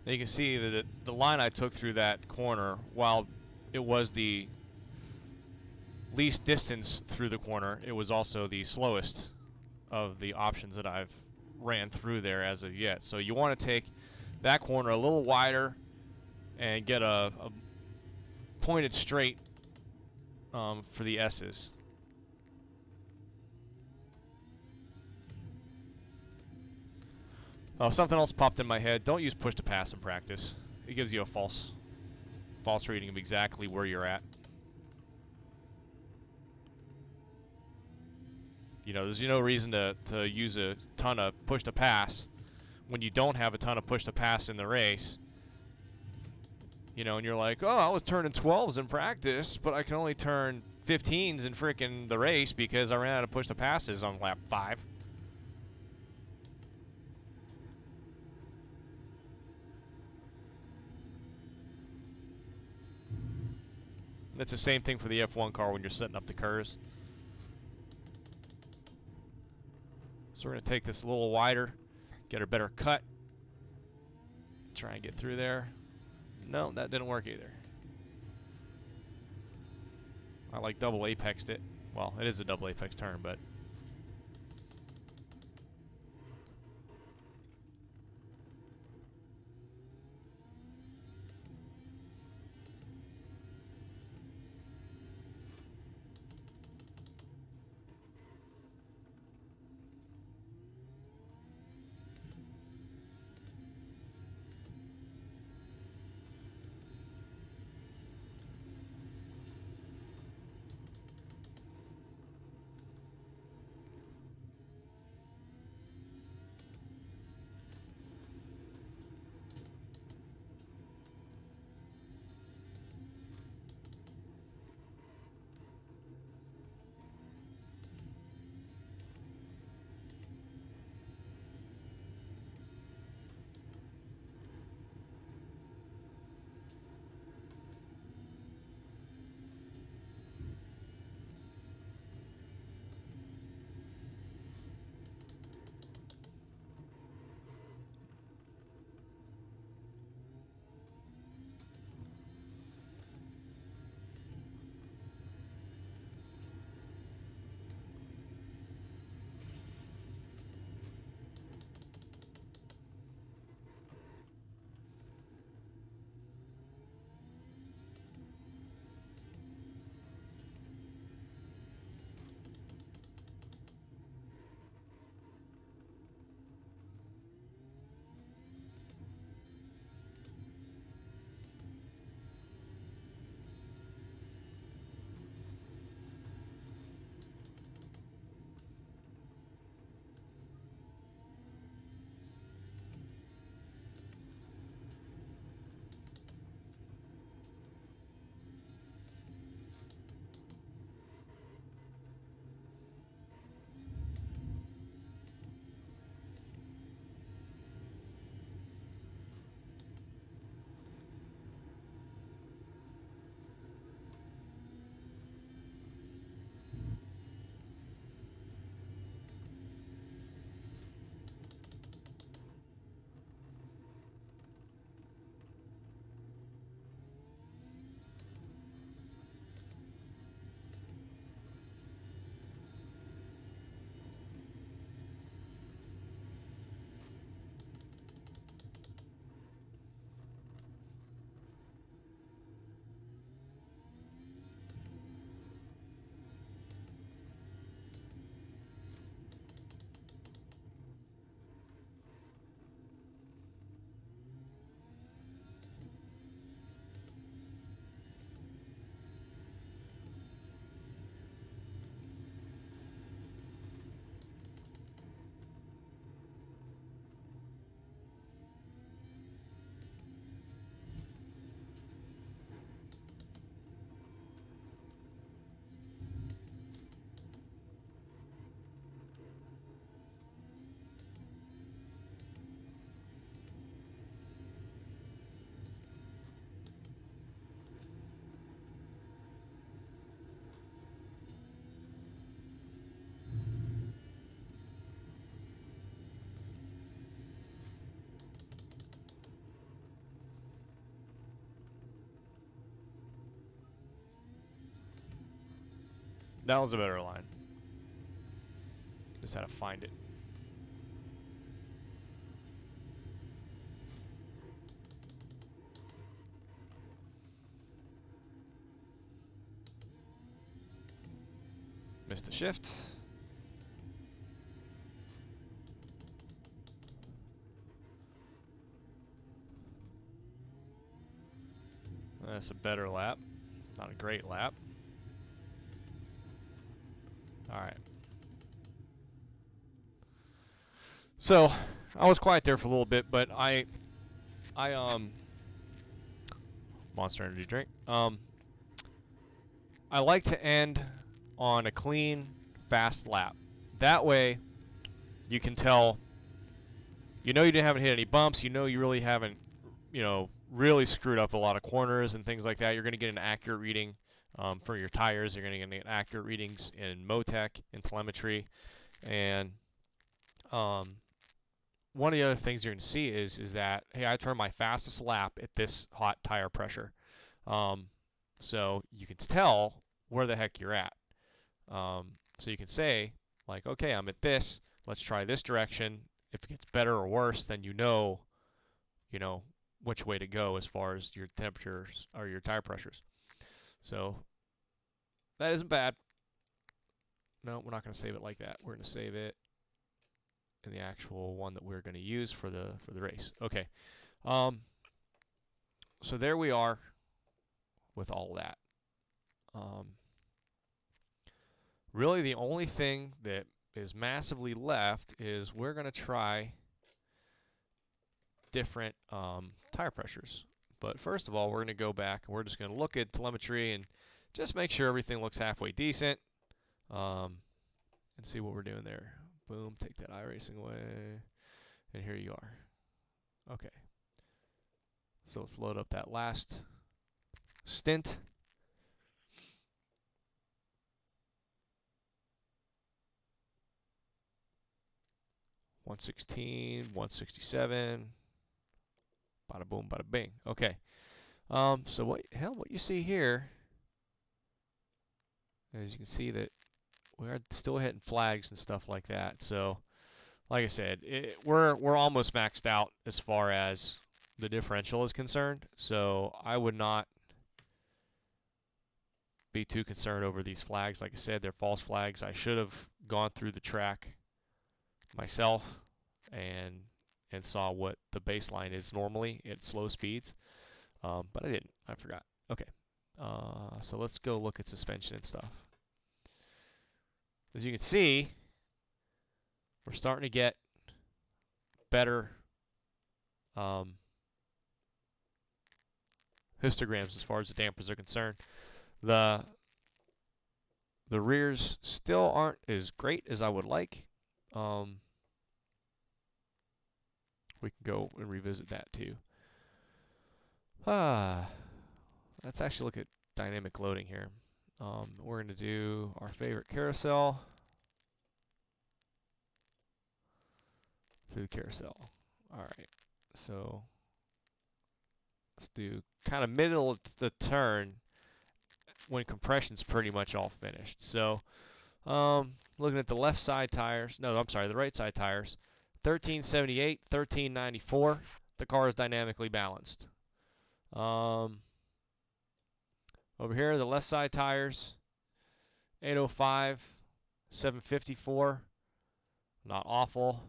S1: You can see that the line I took through that corner, while it was the least distance through the corner, it was also the slowest of the options that I've ran through there as of yet. So you want to take that corner a little wider and get a pointed straight for the S's. Oh, something else popped in my head. Don't use push to pass in practice. It gives you a false reading of exactly where you're at. You know, there's no reason to use a ton of push to pass when you don't have a ton of push to pass in the race. You know, and you're like, oh, I was turning 12s in practice, but I can only turn 15s in freaking the race because I ran out of push to passes on lap 5. That's the same thing for the F1 car when you're setting up the curves. So we're going to take this a little wider, get a better cut. Try and get through there. No, that didn't work either. I like double apexed it. Well, it is a double apex turn, but That was a better line. Just had to find it. Missed a shift. That's a better lap. Not a great lap. All right. So I was quiet there for a little bit, but I Monster Energy drink. I like to end on a clean, fast lap. That way, you can tell. You know you haven't hit any bumps. You know you really haven't, really screwed up a lot of corners and things like that. You're going to get an accurate reading for your tires. You're going to get accurate readings in Motec, in telemetry, and one of the other things you're going to see is that, hey, I turned my fastest lap at this hot tire pressure. So you can tell where the heck you're at. So you can say, like, okay, I'm at this. Let's try this direction. If it gets better or worse, then you know which way to go as far as your temperatures or your tire pressures. So that isn't bad. No, we're not going to save it like that. We're going to save it in the actual one that we're going to use for the race. Okay. So there we are with all that. Really the only thing that is massively left is we're going to try different tire pressures. But first of all, we're going to go back and we're just going to look at telemetry and just make sure everything looks halfway decent and see what we're doing there. Boom, take that iRacing away, and here you are. Okay. So let's load up that last stint. .116, 167. Bada boom, bada bing. Okay. So what you see here, as you can see that we're still hitting flags and stuff like that. So, like I said, we're almost maxed out as far as the differential is concerned. So I would not be too concerned over these flags. Like I said, they're false flags. I should have gone through the track myself and saw what the baseline is normally at slow speeds, but I didn't. I forgot. Okay, so let's go look at suspension and stuff. As you can see, we're starting to get better histograms as far as the dampers are concerned. The rears still aren't as great as I would like. We can go and revisit that too. Let's actually look at dynamic loading here. We're going to do our favorite carousel. Through the carousel. Alright, so let's do kind of middle of the turn when compression's pretty much all finished. So, looking at the left side tires, no, I'm sorry, the right side tires, 1378, 1394. The car is dynamically balanced. Over here, the left side tires, 805, 754. Not awful.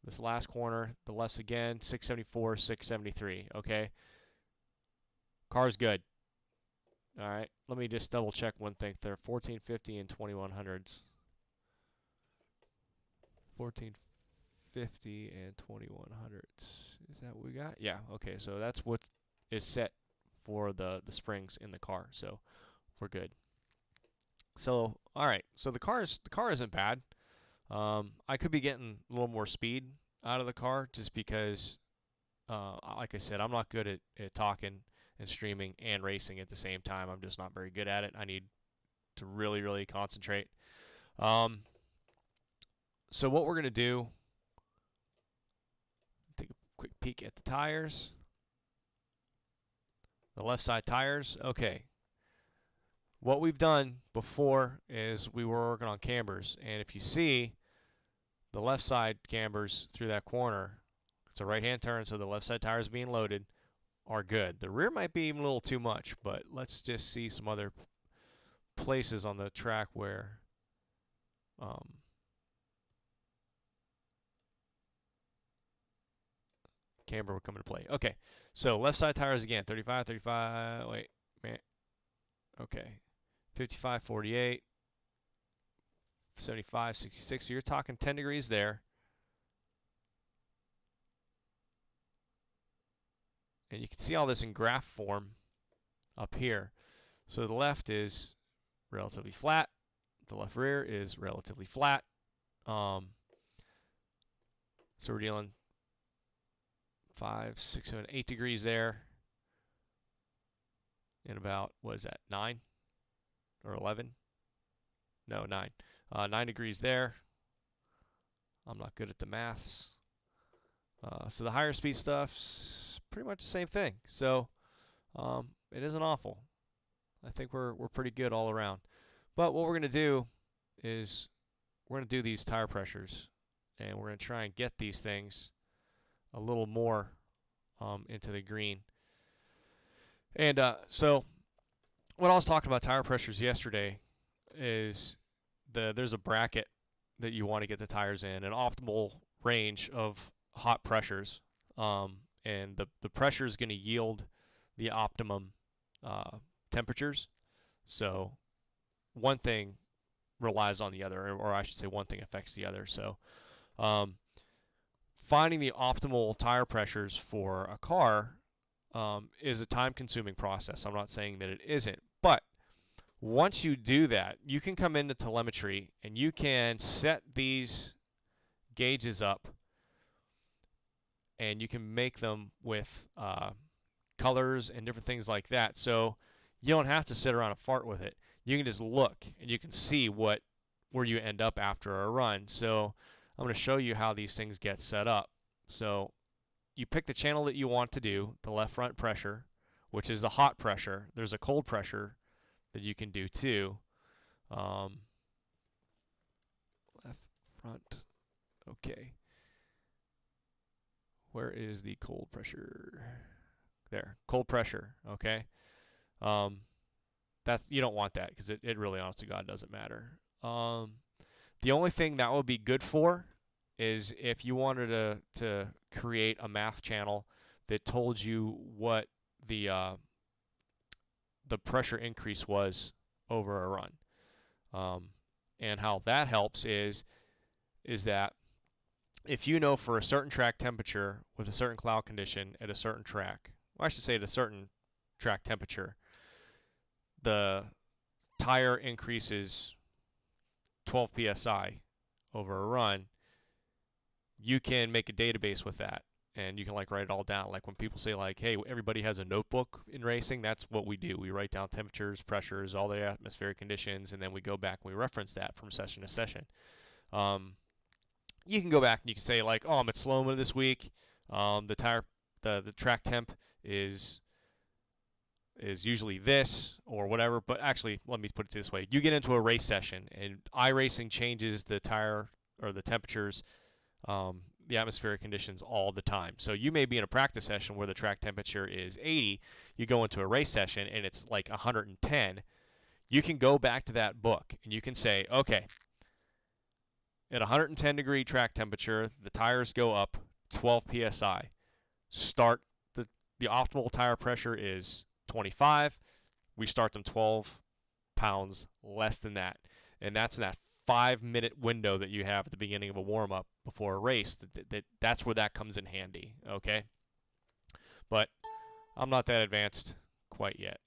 S1: This last corner, the lefts again, 674, 673. Okay. Car's good. All right. Let me just double check one thing. They're 1450 and 2100s. 1450 and 2100s. Is that what we got? Yeah. Okay. So that's what is set for the springs in the car. So we're good. So all right. So the car isn't bad. I could be getting a little more speed out of the car just because, like I said, I'm not good at talking and streaming and racing at the same time. I'm just not very good at it. I need to really, really concentrate. So what we're going to do, take a quick peek at the tires. The left side tires, okay. what we've done before is we were working on cambers, and if you see the left side cambers through that corner, it's a right-hand turn, so the left side tires being loaded are good. The rear might be even a little too much, but let's just see some other places on the track where camber will come into play. Okay, so left side tires again, 35, 35, wait, man, okay, 55, 48, 75, 66, so you're talking 10 degrees there. And you can see all this in graph form up here. So the left is relatively flat, the left rear is relatively flat. So we're dealing 5, 6, 7, 8 degrees there. And about, what is that, 9 or 11? No, 9. 9 degrees there. I'm not good at the maths. So the higher speed stuff's pretty much the same thing. So it isn't awful. I think we're pretty good all around. But what we're going to do is we're going to do these tire pressures, and we're going to try and get these things a little more into the green. And so what I was talking about tire pressures yesterday is there's a bracket that you want to get the tires in, an optimal range of hot pressures, and the pressure is going to yield the optimum temperatures. So one thing relies on the other, or I should say one thing affects the other. So finding the optimal tire pressures for a car is a time-consuming process. I'm not saying that it isn't, but once you do that, you can come into telemetry and you can set these gauges up, and you can make them with colors and different things like that. So you don't have to sit around and fart with it. You can just look and you can see where you end up after a run. So I'm going to show you how these things get set up. So you pick the channel that you want to do, the left front pressure, which is the hot pressure. There's a cold pressure that you can do too. Left front, okay. Where is the cold pressure? There, cold pressure, okay. You don't want that because it really, honest to God, doesn't matter. The only thing that would be good for is if you wanted to create a math channel that told you what the pressure increase was over a run. And how that helps is that if you know for a certain track temperature with a certain cloud condition at a certain track, well, I should say at a certain track temperature, the tire increases 12 psi over a run, you can make a database with that, and you can like write it all down. Like when people say like, hey, everybody has a notebook in racing, that's what we do. We write down temperatures, pressures, all the atmospheric conditions, and then we go back and we reference that from session to session. You can go back and you can say like, oh, I'm at Sonoma this week. The track temp is usually this or whatever, but actually, let me put it this way. You get into a race session, and iRacing changes the tire or the temperatures, the atmospheric conditions all the time. So you may be in a practice session where the track temperature is 80. You go into a race session, and it's like 110. You can go back to that book, and you can say, okay, at 110 degree track temperature, the tires go up 12 psi. Start the optimal tire pressure is 25. We start them 12 pounds less than that, and that's in that 5-minute window that you have at the beginning of a warm-up before a race. That's where that comes in handy. Okay, but I'm not that advanced quite yet.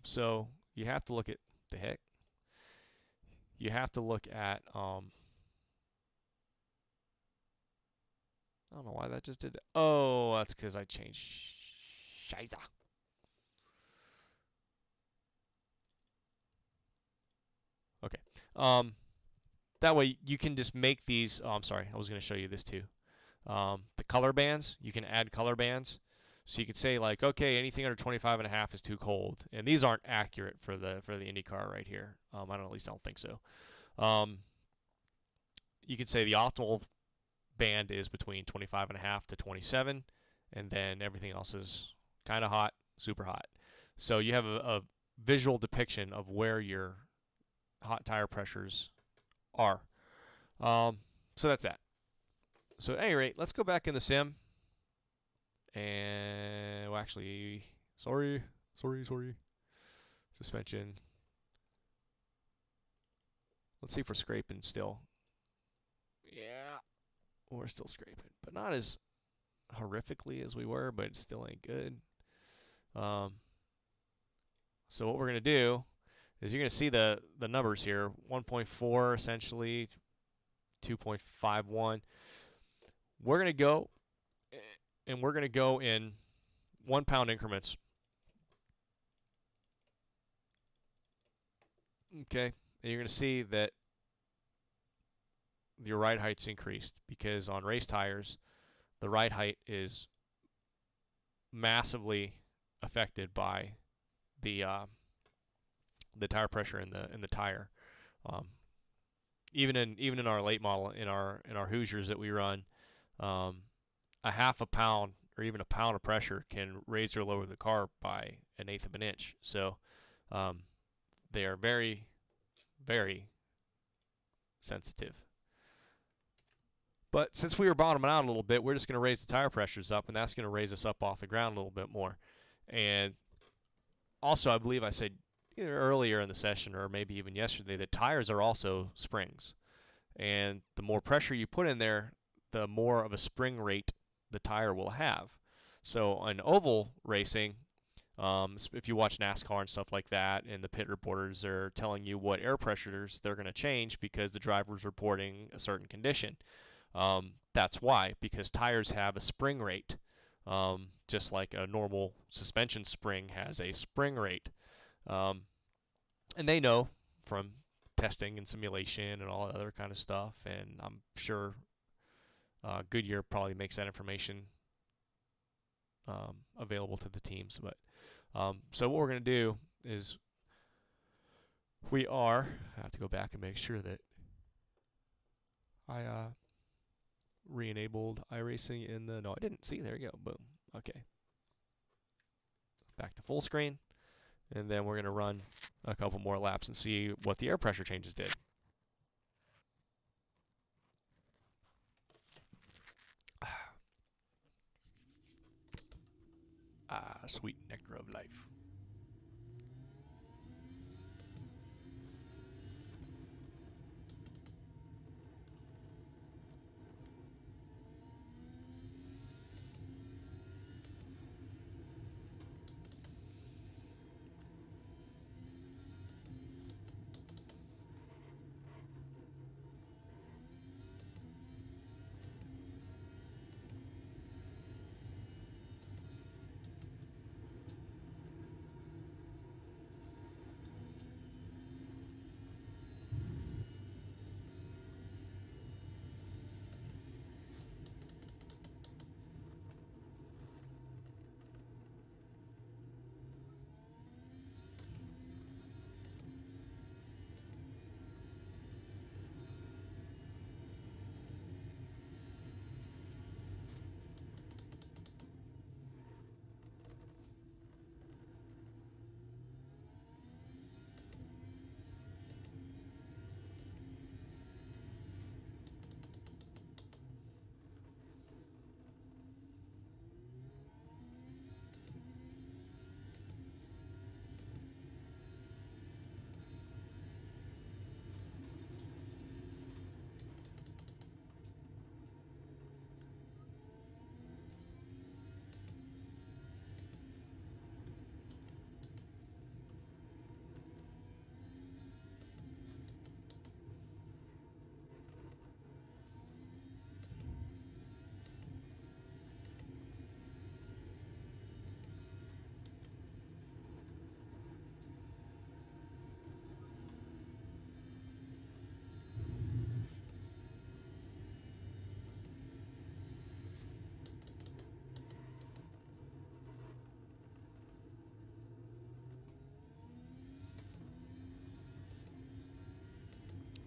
S1: So you have to look at the heck. You have to look at I don't know why that just did that. Oh, that's because I changed. Scheiße. Okay. That way you can just make these. Oh, I'm sorry. I was going to show you this too. The color bands. You can add color bands. So you could say like, okay, anything under 25.5 is too cold, and these aren't accurate for the IndyCar right here. At least I don't think so. You could say the optimal band is between 25.5 to 27, and then everything else is kind of hot, super hot. So you have a visual depiction of where your hot tire pressures are. So that's that. So at any rate, let's go back in the sim. And well, actually, sorry. Suspension. Let's see if we're scraping still. Yeah, we're still scraping, but not as horrifically as we were, but it still ain't good. So what we're gonna do is you're gonna see the numbers here: 1.4 essentially, 2.51. We're gonna go, and we're gonna go in 1 pound increments. Okay, and you're gonna see that your ride height's increased because on race tires, the ride height is massively affected by the tire pressure in the tire. Um, even in our late model, in our Hoosiers that we run, a half a pound or even a pound of pressure can raise or lower the car by 1/8 of an inch. So they are very, very sensitive. But since we were bottoming out a little bit, we're just going to raise the tire pressures up, and that's going to raise us up off the ground a little bit more. And also, I believe I said either earlier in the session or maybe even yesterday that tires are also springs. And the more pressure you put in there, the more of a spring rate the tire will have. So in oval racing, if you watch NASCAR and stuff like that, and the pit reporters are telling you what air pressures they're going to change because the driver's reporting a certain condition. That's why, because tires have a spring rate, just like a normal suspension spring has a spring rate. And they know from testing and simulation and all that other kind of stuff, and I'm sure Goodyear probably makes that information available to the teams. But so what we're going to do is I have to go back and make sure that I re-enabled iRacing in the, no I didn't, see, there you go, boom, okay. Back to full screen, and then we're going to run a couple more laps and see what the air pressure changes did. Sweet nectar of life.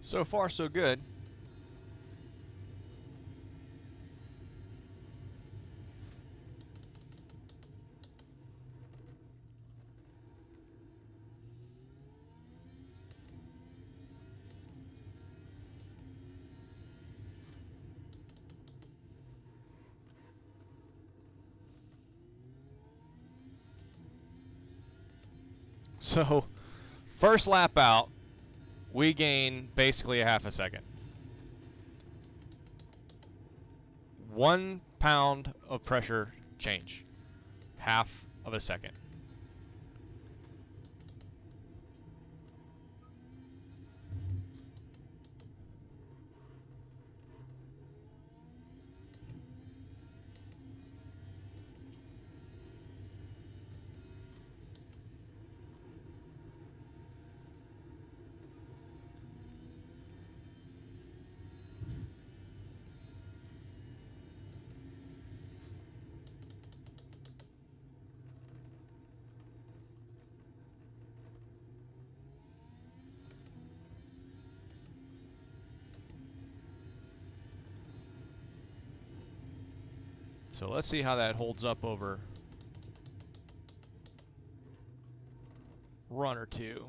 S1: So far, so good. So, first lap out, we gain basically a half a second. 1 pound of pressure change. Half of a second. So let's see how that holds up over run or two.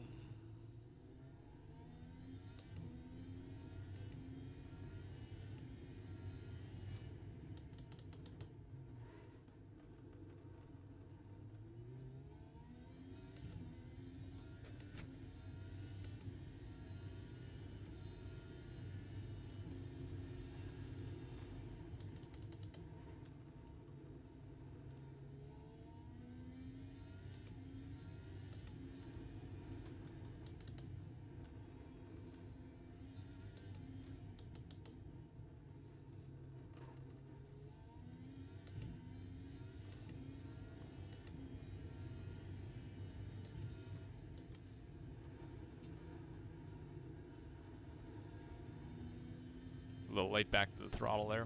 S1: A little late back to the throttle there.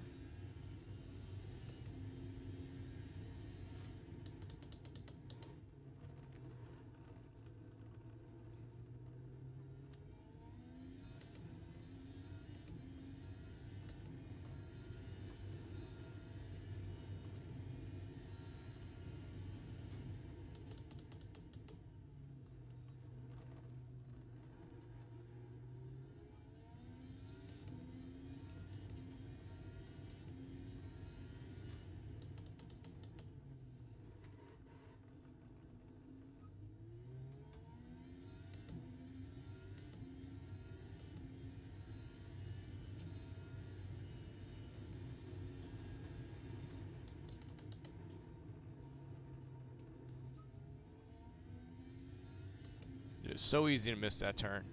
S1: It was so easy to miss that turn.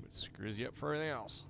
S1: It screws you up for everything else.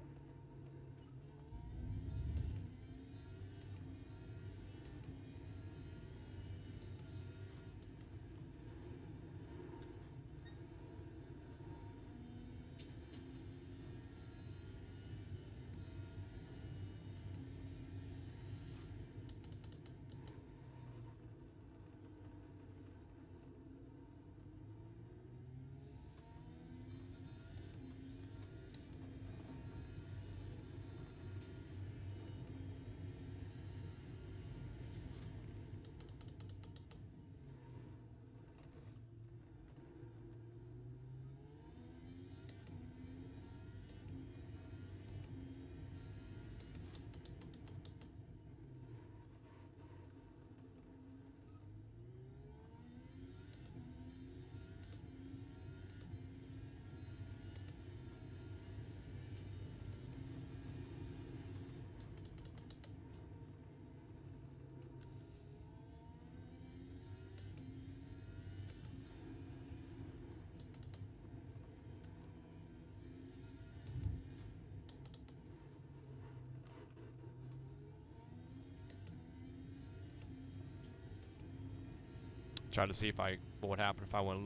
S1: Try to see if what would happen if I went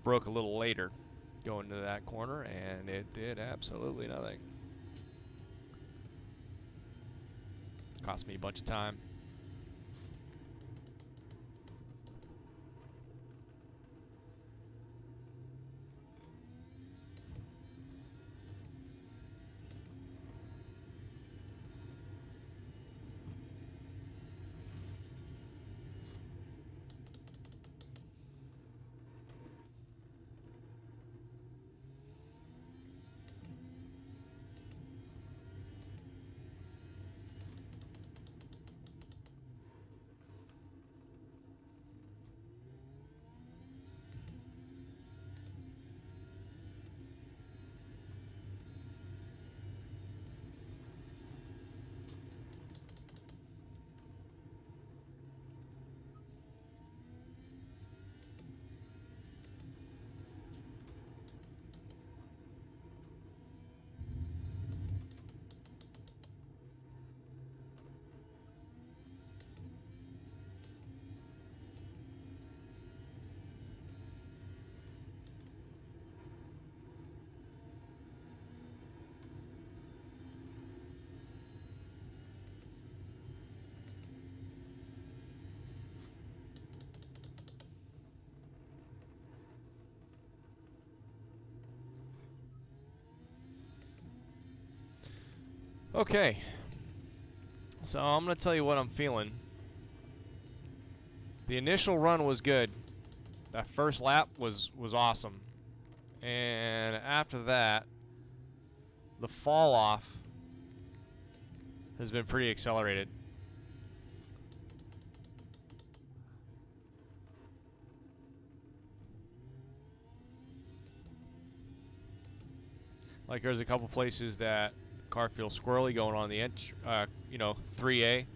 S1: broke a little later going into that corner, and it did absolutely nothing. Cost me a bunch of time. Okay, so I'm going to tell you what I'm feeling. The initial run was good. That first lap was awesome. And after that, the fall off has been pretty accelerated. Like there's a couple places that the car feels squirrely going on the edge, 3A. It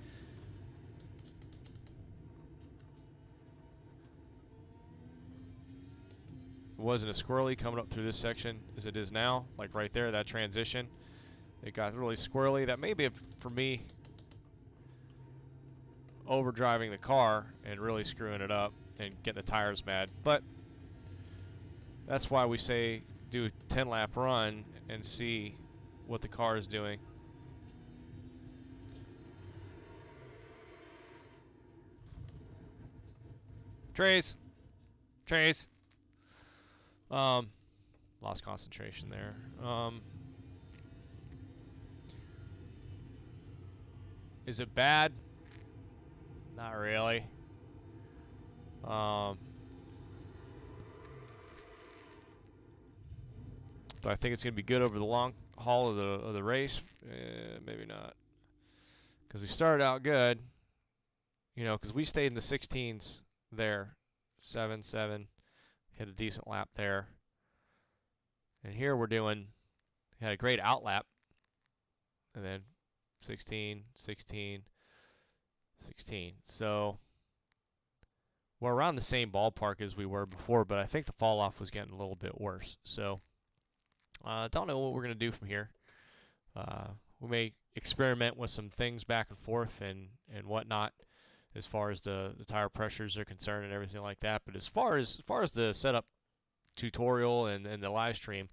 S1: wasn't as squirrely coming up through this section as it is now. Like right there, that transition, it got really squirrely. That may be, for me, overdriving the car and really screwing it up and getting the tires mad. But that's why we say do a 10-lap run and see what the car is doing. Trace. Lost concentration there. Is it bad? Not really. Do I think it's going to be good over the long haul of the race? Maybe not. Because we started out good, because we stayed in the 16s there. 7, hit a decent lap there. And here we're had a great out lap. And then 16. So we're around the same ballpark as we were before, but I think the fall off was getting a little bit worse. So don't know what we're going to do from here. We may experiment with some things back and forth and whatnot as far as the tire pressures are concerned and everything like that. But as far as the setup tutorial and the live stream,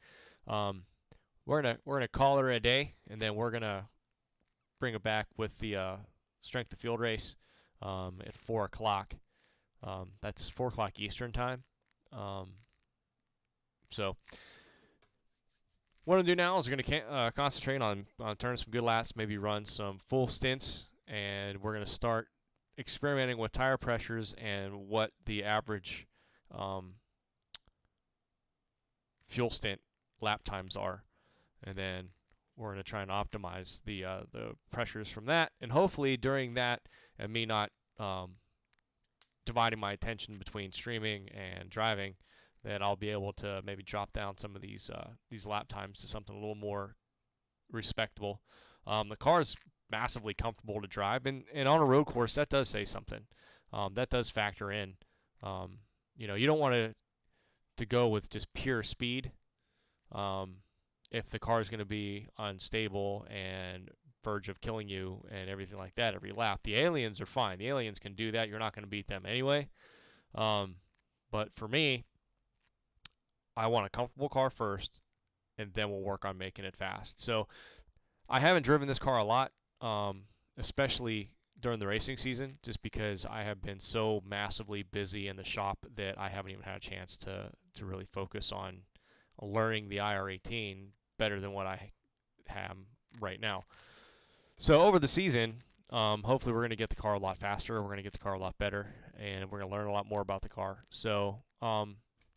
S1: we're gonna call it a day, and then we're gonna bring it back with the strength of field race at 4 o'clock. That's 4 o'clock Eastern time. So what I'm going to do now is we're going to concentrate on turning some good laps, maybe run some full stints, and we're going to start experimenting with tire pressures and what the average fuel stint lap times are. And then we're going to try and optimize the pressures from that. And hopefully during that, and me not dividing my attention between streaming and driving, that I'll be able to maybe drop down some of these lap times to something a little more respectable. The car is massively comfortable to drive, and on a road course, that does say something. That does factor in. You don't want to go with just pure speed if the car is going to be unstable and verge of killing you and everything like that every lap. The aliens are fine. The aliens can do that. You're not going to beat them anyway. But for me, I want a comfortable car first, and then we'll work on making it fast. So I haven't driven this car a lot, especially during the racing season, just because I have been so massively busy in the shop that I haven't even had a chance to really focus on learning the IR18 better than what I have right now. So over the season, hopefully we're going to get the car a lot faster, we're going to get the car a lot better, and we're going to learn a lot more about the car. So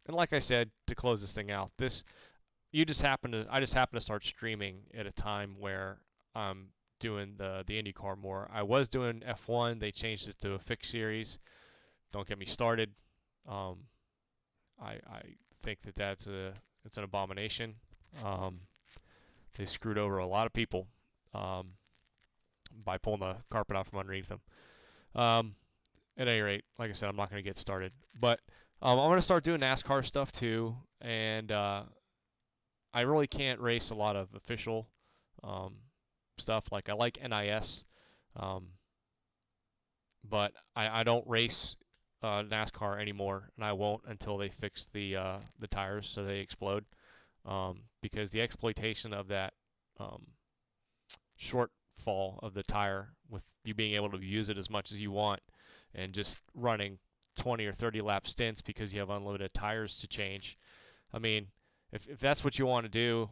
S1: and like I said, to close this thing out, I just happen to start streaming at a time where I'm doing the IndyCar more. I was doing F1. They changed it to a fixed series. Don't get me started. I think it's an abomination. They screwed over a lot of people by pulling the carpet out from underneath them. At any rate, like I said, I'm not going to get started, but I'm going to start doing NASCAR stuff too, and I really can't race a lot of official stuff. Like I like NIS, but I don't race NASCAR anymore, and I won't until they fix the tires so they explode, because the exploitation of that shortfall of the tire with you being able to use it as much as you want and just running 20 or 30 lap stints because you have unlimited tires to change. I mean, if that's what you want to do,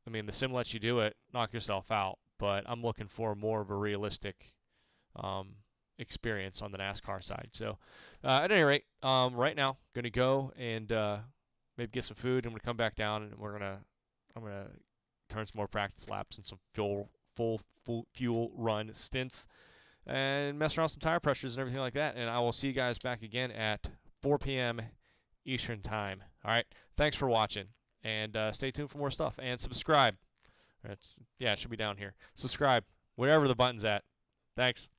S1: I mean, the sim lets you do it, knock yourself out. but I'm looking for more of a realistic experience on the NASCAR side. So, at any rate, right now, gonna go and maybe get some food. I'm gonna come back down, and I'm gonna turn some more practice laps and some full fuel run stints, and mess around with some tire pressures and everything like that. And I will see you guys back again at 4 p.m. Eastern Time. All right. Thanks for watching, and stay tuned for more stuff, and subscribe. It should be down here. Subscribe, wherever the button's at. Thanks.